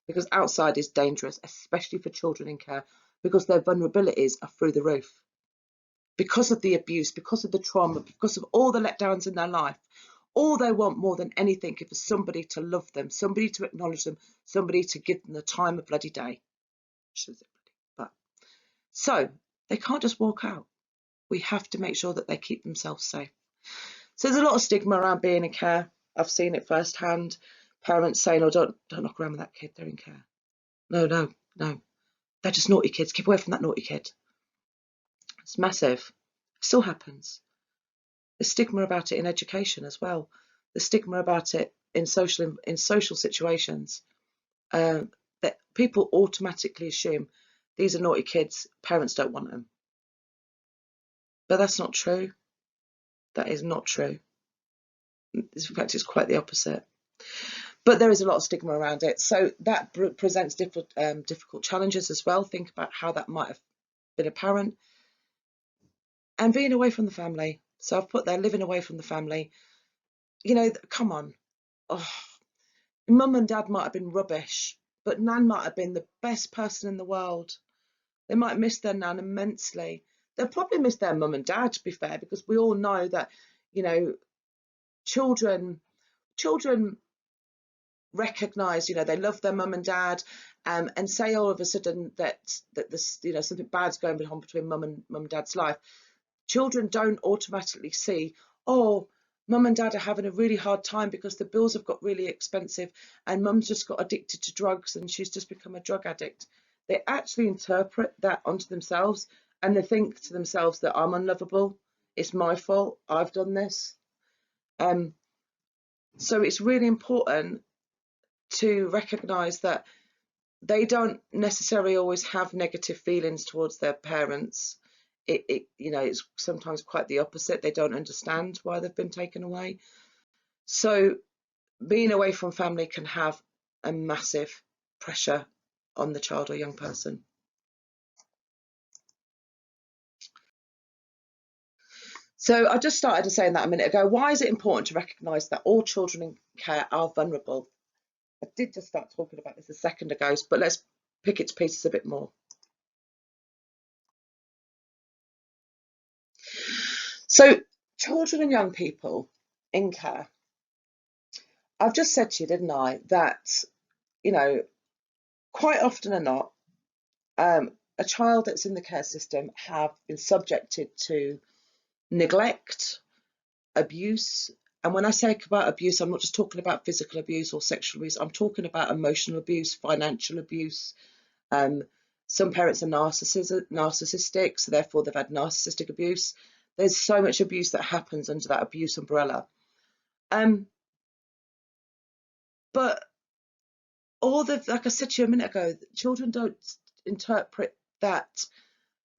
because outside is dangerous, especially for children in care, because their vulnerabilities are through the roof. Because of the abuse, because of the trauma, because of all the letdowns in their life, all they want more than anything is for somebody to love them, somebody to acknowledge them, somebody to give them the time of bloody day. But so they can't just walk out. We have to make sure that they keep themselves safe. So there's a lot of stigma around being in care. I've seen it firsthand. Parents saying, "Oh, don't knock around with that kid. They're in care." No, no, no. They're just naughty kids. Keep away from that naughty kid. It's massive. It still happens. The stigma about it in education as well. The stigma about it in social situations. That people automatically assume these are naughty kids. Parents don't want them. But that's not true. That is not true. In fact, it's quite the opposite. But there is a lot of stigma around it. So that presents difficult challenges as well. Think about how that might have been apparent. And being away from the family. So I've put there, living away from the family. Come on. Oh, mum and dad might have been rubbish, but nan might have been the best person in the world. They might miss their nan immensely. They'll probably miss their mum and dad, to be fair, because we all know that, children recognise, they love their mum and dad, and say all of a sudden that this, something bad's going on between mum and dad's life. Children don't automatically see, oh, mum and dad are having a really hard time because the bills have got really expensive and mum's just got addicted to drugs and she's just become a drug addict. They actually interpret that onto themselves, and they think to themselves that I'm unlovable, it's my fault, I've done this. So it's really important to recognise that they don't necessarily always have negative feelings towards their parents. It's sometimes quite the opposite. They don't understand why they've been taken away. So being away from family can have a massive pressure on the child or young person. So I just started saying that a minute ago. Why is it important to recognise that all children in care are vulnerable? I did just start talking about this a second ago, but let's pick it to pieces a bit more. So children and young people in care, I've just said to you, didn't I, that, quite often or not, a child that's in the care system have been subjected to neglect, abuse. And when I say about abuse, I'm not just talking about physical abuse or sexual abuse. I'm talking about emotional abuse, financial abuse. Some parents are narcissistic, so therefore they've had narcissistic abuse. There's so much abuse that happens under that abuse umbrella. But like I said to you a minute ago, children don't interpret that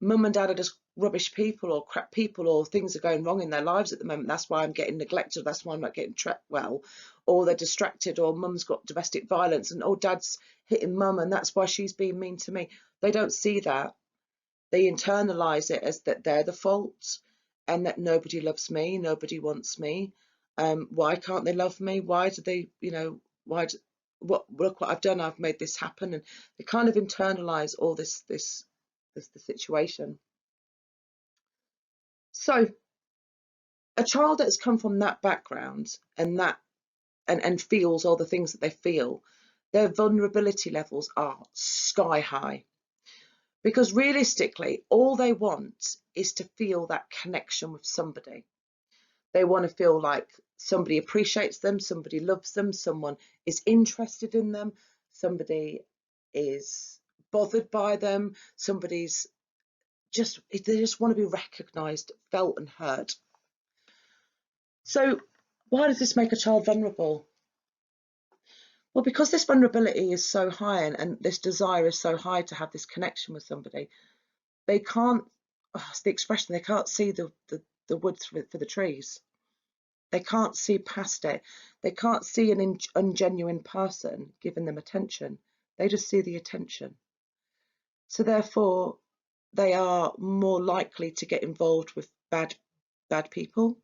mum and dad are just rubbish people or crap people, or things are going wrong in their lives at the moment. That's why I'm getting neglected. That's why I'm not getting well, or they're distracted, or mum's got domestic violence, and dad's hitting mum, and that's why she's being mean to me. They don't see that. They internalize it as that they're the fault, and that nobody loves me, nobody wants me. Why can't they love me? Why do they, look what I've done, I've made this happen, and they kind of internalize all the situation. So a child that's come from that background and feels all the things that they feel, their vulnerability levels are sky high, because realistically all they want is to feel that connection with somebody. They want to feel like somebody appreciates them, somebody loves them, someone is interested in them, somebody is bothered by them, they just want to be recognised, felt and heard. So why does this make a child vulnerable? Well, because this vulnerability is so high, and this desire is so high to have this connection with somebody, they can't, it's the expression, they can't see the woods for the trees. They can't see past it. They can't see an ungenuine person giving them attention. They just see the attention. So therefore, they are more likely to get involved with bad people.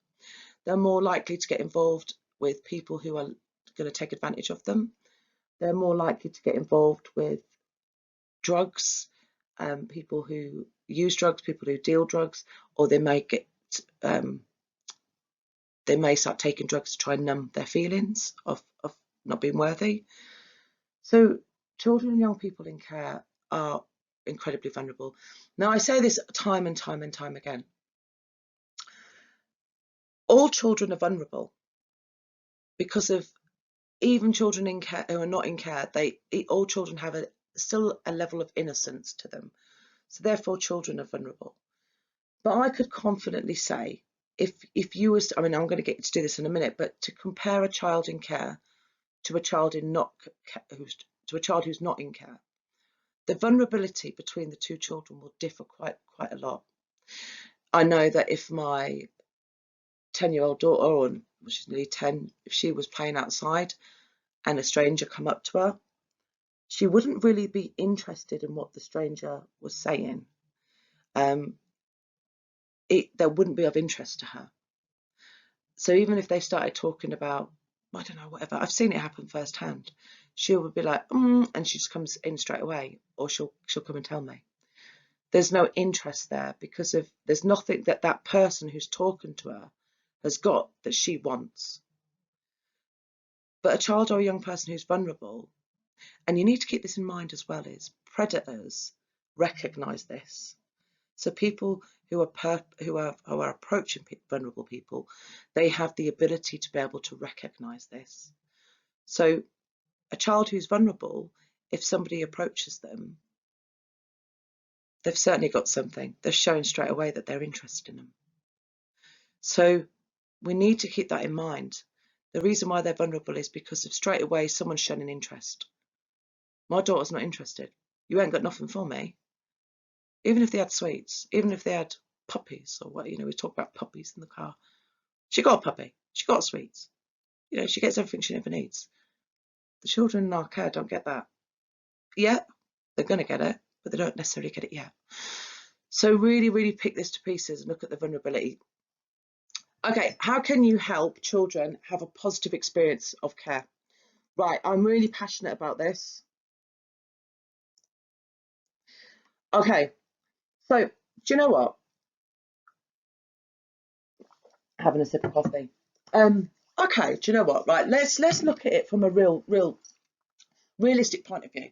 They're more likely to get involved with people who are going to take advantage of them. They're more likely to get involved with drugs, people who use drugs, people who deal drugs, or they may start taking drugs to try and numb their feelings of not being worthy. So children and young people in care are incredibly vulnerable. Now, I say this time and time and time again. All children are vulnerable because of even children in care who are not in care. All children have still a level of innocence to them. So therefore, children are vulnerable. But I could confidently say, if you was, I mean, I'm going to get to do this in a minute, but to compare a child in care to a child who's not in care, the vulnerability between the two children will differ quite a lot. I know that if my 10-year-old daughter, or she's nearly 10, if she was playing outside and a stranger come up to her, she wouldn't really be interested in what the stranger was saying. That wouldn't be of interest to her. So even if they started talking about, I don't know, whatever, I've seen it happen firsthand. She would be like, and she just comes in straight away, or she'll come and tell me. There's no interest there because there's nothing that person who's talking to her has got that she wants. But a child or a young person who's vulnerable, and you need to keep this in mind as well, is predators recognise this. So people who are approaching vulnerable people, they have the ability to be able to recognise this. So a child who's vulnerable, if somebody approaches them, they've certainly got something. They're showing straight away that they're interested in them. So we need to keep that in mind. The reason why they're vulnerable is because of straight away someone's shown an interest. My daughter's not interested. You ain't got nothing for me. Even if they had sweets, even if they had puppies or what, we talk about puppies in the car. She got a puppy. She got sweets. She gets everything she ever needs. The children in our care don't get that. Yeah, they're going to get it, but they don't necessarily get it yet. So really, really pick this to pieces and look at the vulnerability. Okay, how can you help children have a positive experience of care? Right, I'm really passionate about this. Okay, so do you know what? Having a sip of coffee. Okay, do you know what? Right, let's look at it from a realistic point of view.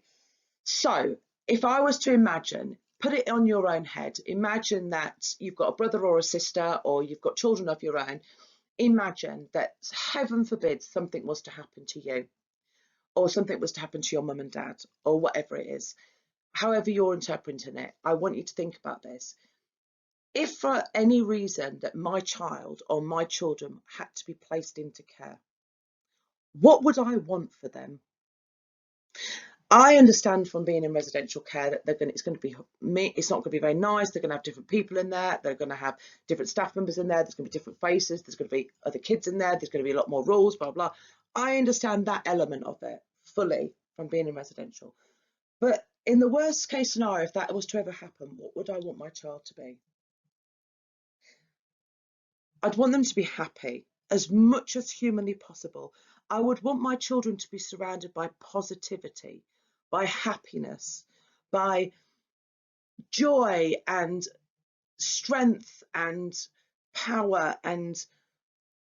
So if I was to imagine, put it on your own head, imagine that you've got a brother or a sister, or you've got children of your own. Imagine that, heaven forbid, something was to happen to you, or something was to happen to your mum and dad, or whatever it is. However you're interpreting it, I want you to think about this. If for any reason that my child or my children had to be placed into care, what would I want for them? I understand from being in residential care that it's not going to be very nice. They're going to have different people in there. They're going to have different staff members in there. There's going to be different faces. There's going to be other kids in there. There's going to be a lot more rules, blah, blah. I understand that element of it fully from being in residential. But in the worst case scenario, if that was to ever happen, what would I want my child to be? I'd want them to be happy as much as humanly possible. I would want my children to be surrounded by positivity, by happiness, by joy and strength and power and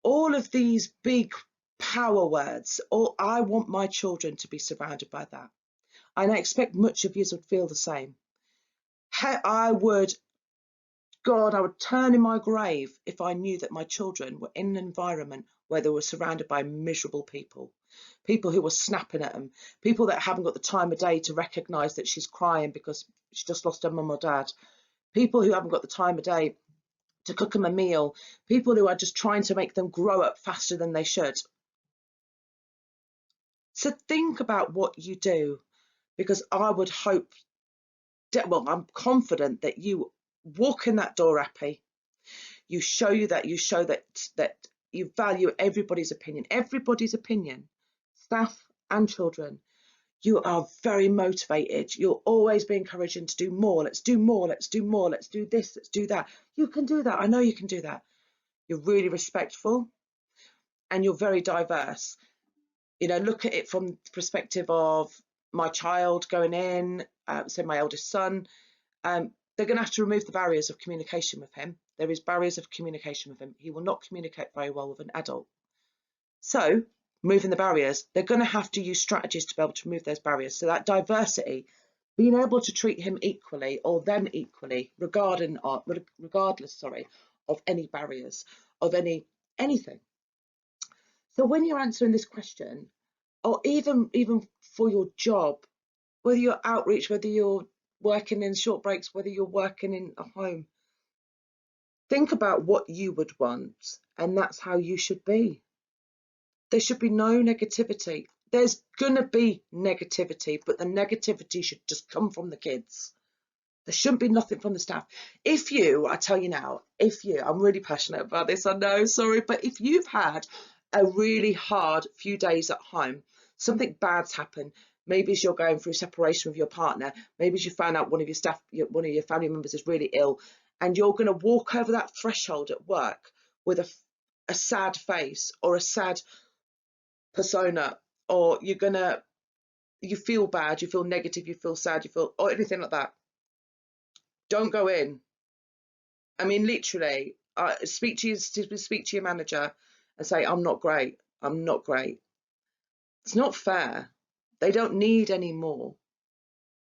all of these big power words. I want my children to be surrounded by that. And I expect much of you would feel the same. I would turn in my grave if I knew that my children were in an environment where they were surrounded by miserable people who were snapping at them, people that haven't got the time of day to recognise that she's crying because she just lost her mum or dad, people who haven't got the time of day to cook them a meal, people who are just trying to make them grow up faster than they should. So think about what you do, because I would hope, I'm confident that you walk in that door happy. You show that you value everybody's opinion, staff and children. You are very motivated. You'll always be encouraging to do more. Let's do more. Let's do more. Let's do this. Let's do that. You can do that. I know you can do that. You're really respectful and you're very diverse. You know, look at it from the perspective of my child going in, so my eldest son, they're going to have to remove the barriers of communication with him. There is barriers of communication with him. He will not communicate very well with an adult. So moving the barriers, they're going to have to use strategies to be able to remove those barriers. So that diversity, being able to treat him equally or them equally, regardless, of any barriers, of anything. So when you're answering this question, or even for your job, whether you're outreach, whether you're working in short breaks, whether you're working in a home, think about what you would want, and that's how you should be. There should be no negativity. There's gonna be negativity, but the negativity should just come from the kids. There shouldn't be nothing from the staff. I tell you now, I'm really passionate about this, I know, sorry, but if you've had a really hard few days at home, something bad's happened, maybe as you're going through separation with your partner, maybe as you found out one of your staff, one of your family members is really ill, and you're going to walk over that threshold at work with a sad face or a sad persona, or you feel bad, you feel negative, you feel sad, or anything like that, don't go in. I mean, literally, speak to your manager and say, I'm not great. It's not fair. They don't need any more.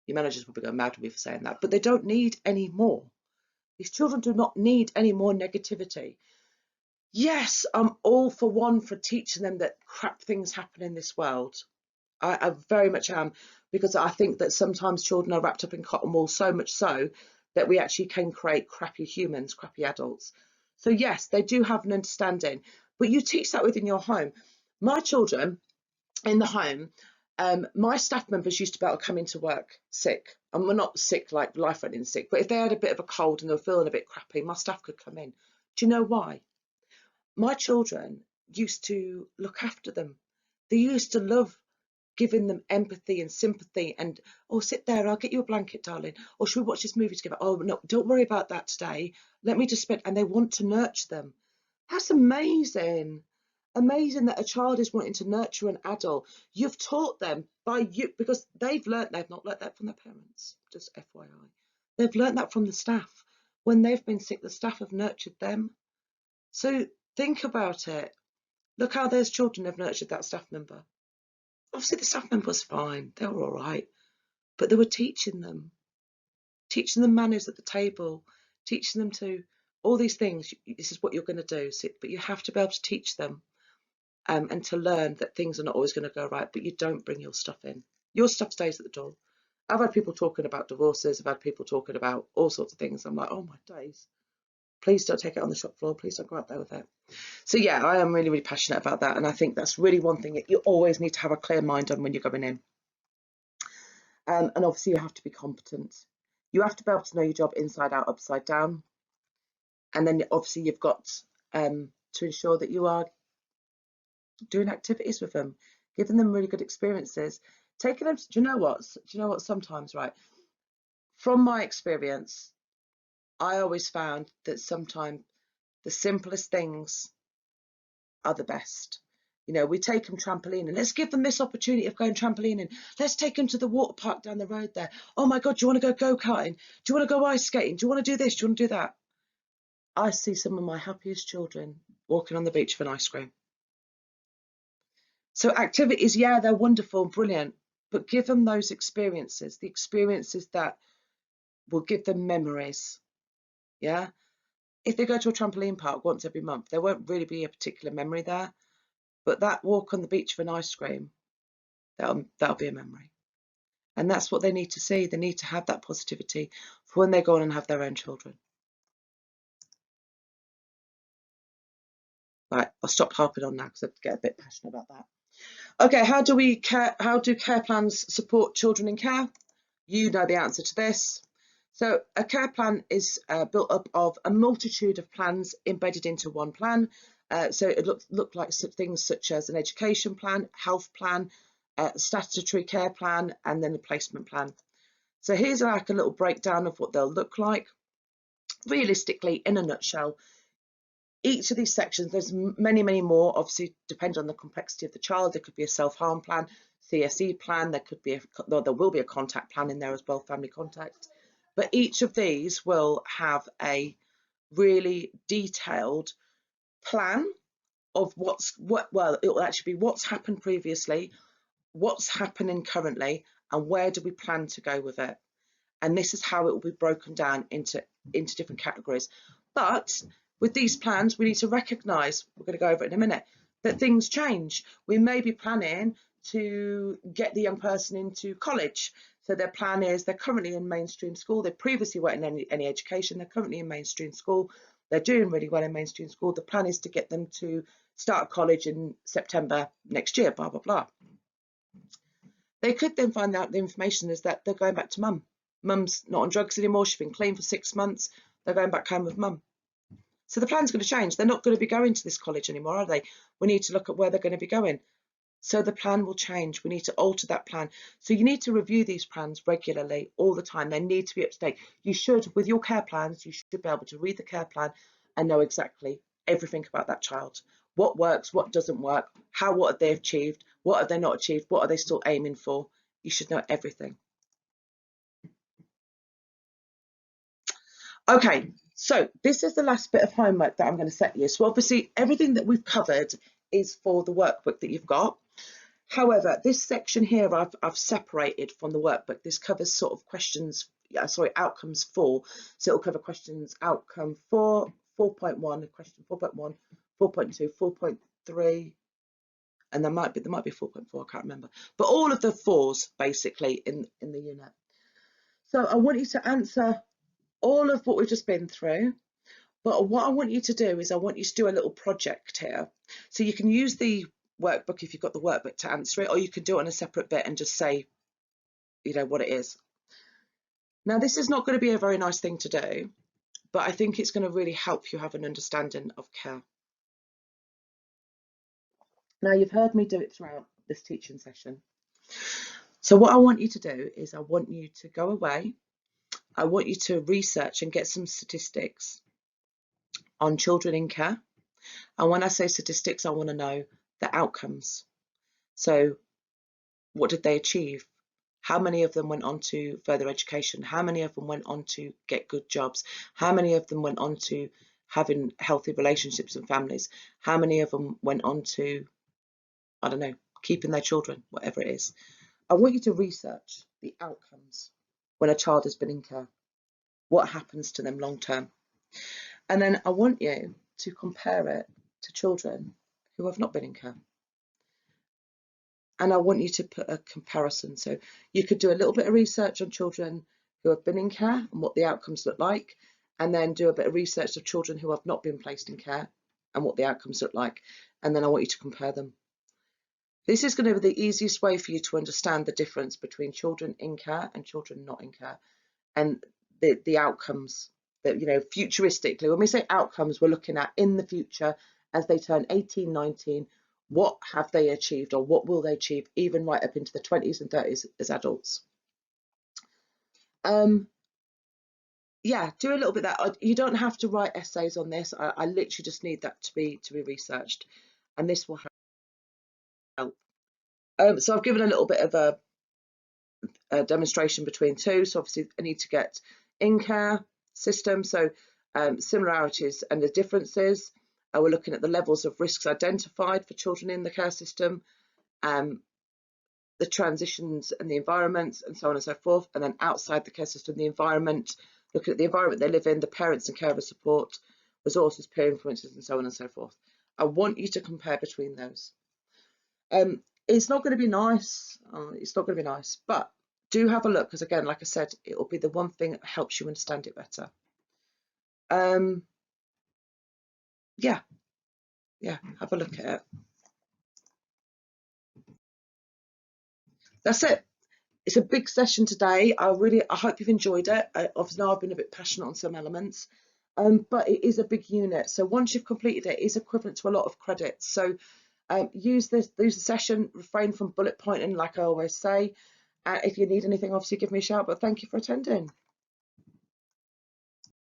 Your managers will go mad with me for saying that, but they don't need any more. These children do not need any more negativity. Yes, I'm all for teaching them that crap things happen in this world. I very much am, because I think that sometimes children are wrapped up in cotton wool, so much so that we actually can create crappy humans, crappy adults. So yes, they do have an understanding, but you teach that within your home. My children in the home, my staff members used to be able to come into work sick, and we're not sick like life-threatening sick, but if they had a bit of a cold and they were feeling a bit crappy, my staff could come in. Do you know why? My children used to look after them. They used to love giving them empathy and sympathy, and, oh, sit there, I'll get you a blanket, darling, or should we watch this movie together? Oh no, don't worry about that today, let me just spend. And they want to nurture them. That's amazing. Amazing that a child is wanting to nurture an adult. You've taught them because they've not learnt that from their parents, just FYI. They've learnt that from the staff. When they've been sick, the staff have nurtured them. So think about it. Look how those children have nurtured that staff member. Obviously the staff member was fine, they were all right, but they were teaching them manners at the table, teaching them to all these things. This is what you're going to do, but you have to be able to teach them and to learn that things are not always going to go right, but you don't bring your stuff in. Your stuff stays at the door. I've had people talking about divorces, I've had people talking about all sorts of things. I'm like, oh my days, please don't take it on the shop floor, please don't go out there with it. So yeah, I am really, really passionate about that, and I think that's really one thing that you always need to have a clear mind on when you're going in. And obviously you have to be competent. You have to be able to know your job inside out, upside down. And then obviously you've got to ensure that you are doing activities with them, giving them really good experiences, taking them. Do you know what? Sometimes, right, from my experience, I always found that sometimes the simplest things are the best. You know, we take them trampolining. Let's give them this opportunity of going trampolining. Let's take them to the water park down the road there. Oh my God, do you want to go go-karting? Do you want to go ice skating? Do you want to do this? Do you want to do that? I see some of my happiest children walking on the beach with an ice cream. So activities, yeah, they're wonderful and brilliant, but give them those experiences, the experiences that will give them memories. Yeah. If they go to a trampoline park once every month, there won't really be a particular memory there. But that walk on the beach for an ice cream, that'll be a memory. And that's what they need to see. They need to have that positivity for when they go on and have their own children. Right, I'll stop harping on now because I get a bit passionate about that. Okay, how do care plans support children in care? You know the answer to this. So a care plan is built up of a multitude of plans embedded into one plan, So it looked like things such as an education plan, health plan, statutory care plan, and then a placement plan. So here's like a little breakdown of what they'll look like. Realistically, in a nutshell, each of these sections, there's many, many more, obviously depend on the complexity of the child. There could be a self-harm plan, CSE there will be a contact plan in there as well, family contact. But each of these will have a really detailed plan of it will actually be what's happened previously, what's happening currently, and where do we plan to go with it. And this is how it will be broken down into different categories. But with these plans, we need to recognise, we're going to go over it in a minute, that things change. We may be planning to get the young person into college. So their plan is they're currently in mainstream school. They previously weren't in any education. They're currently in mainstream school. They're doing really well in mainstream school. The plan is to get them to start college in September next year, blah, blah, blah. They could then find out the information is that they're going back to mum. Mum's not on drugs anymore. She's been clean for 6 months. They're going back home with mum. So the plan's going to change. They're not going to be going to this college anymore, are they? We need to look at where they're going to be going. So the plan will change. We need to alter that plan. So you need to review these plans regularly, all the time. They need to be up to date. You should, with your care plans, you should be able to read the care plan and know exactly everything about that child. What works, what doesn't work, what have they achieved, what have they not achieved, what are they still aiming for? You should know everything. Okay, so this is the last bit of homework that I'm going to set you. So obviously everything that we've covered is for the workbook that you've got. However, this section here I've separated from the workbook. This covers sort of outcomes 4. So it'll cover questions outcome 4, 4.1, question 4.1, 4.2, 4.3, and there might be 4.4, I can't remember. But all of the 4s basically in the unit. So I want you to answer all of what we've just been through, but what I want you to do is I want you to do a little project here. So you can use the workbook if you've got the workbook to answer it, or you can do it on a separate bit and just say, you know, what it is. Now, this is not going to be a very nice thing to do, but I think it's going to really help you have an understanding of care. Now, you've heard me do it throughout this teaching session. So what I want you to do is I want you to go away. I want you to research and get some statistics on children in care. And when I say statistics, I want to know the outcomes. So what did they achieve? How many of them went on to further education? How many of them went on to get good jobs? How many of them went on to having healthy relationships and families? How many of them went on to, I don't know, keeping their children, whatever it is? I want you to research the outcomes when a child has been in care. What happens to them long term? And then I want you to compare it to children who have not been in care. And I want you to put a comparison. So you could do a little bit of research on children who have been in care and what the outcomes look like, and then do a bit of research of children who have not been placed in care and what the outcomes look like. And then I want you to compare them. This is going to be the easiest way for you to understand the difference between children in care and children not in care, and the outcomes that, you know, futuristically, when we say outcomes, we're looking at in the future as they turn 18, 19, what have they achieved or what will they achieve even right up into the 20s and 30s as adults. Yeah, do a little bit of that. You don't have to write essays on this. I literally just need that to be researched, and this will help. So I've given a little bit of a demonstration between two. So obviously I need to get in care system, so similarities and the differences. We're looking at the levels of risks identified for children in the care system, the transitions and the environments, and so on and so forth. And then outside the care system, the environment, looking at the environment they live in, the parents and carer support, resources, peer influences, and so on and so forth. I want you to compare between those. It's not going to be nice. It's not going to be nice, but do have a look, because again, like I said, it will be the one thing that helps you understand it better. Yeah, have a look at it. That's it. It's a big session today. I hope you've enjoyed it. Obviously, I've been a bit passionate on some elements. but it is a big unit. So once you've completed it, it's equivalent to a lot of credits. So use the session, refrain from bullet pointing, like I always say. If you need anything, obviously give me a shout, but thank you for attending.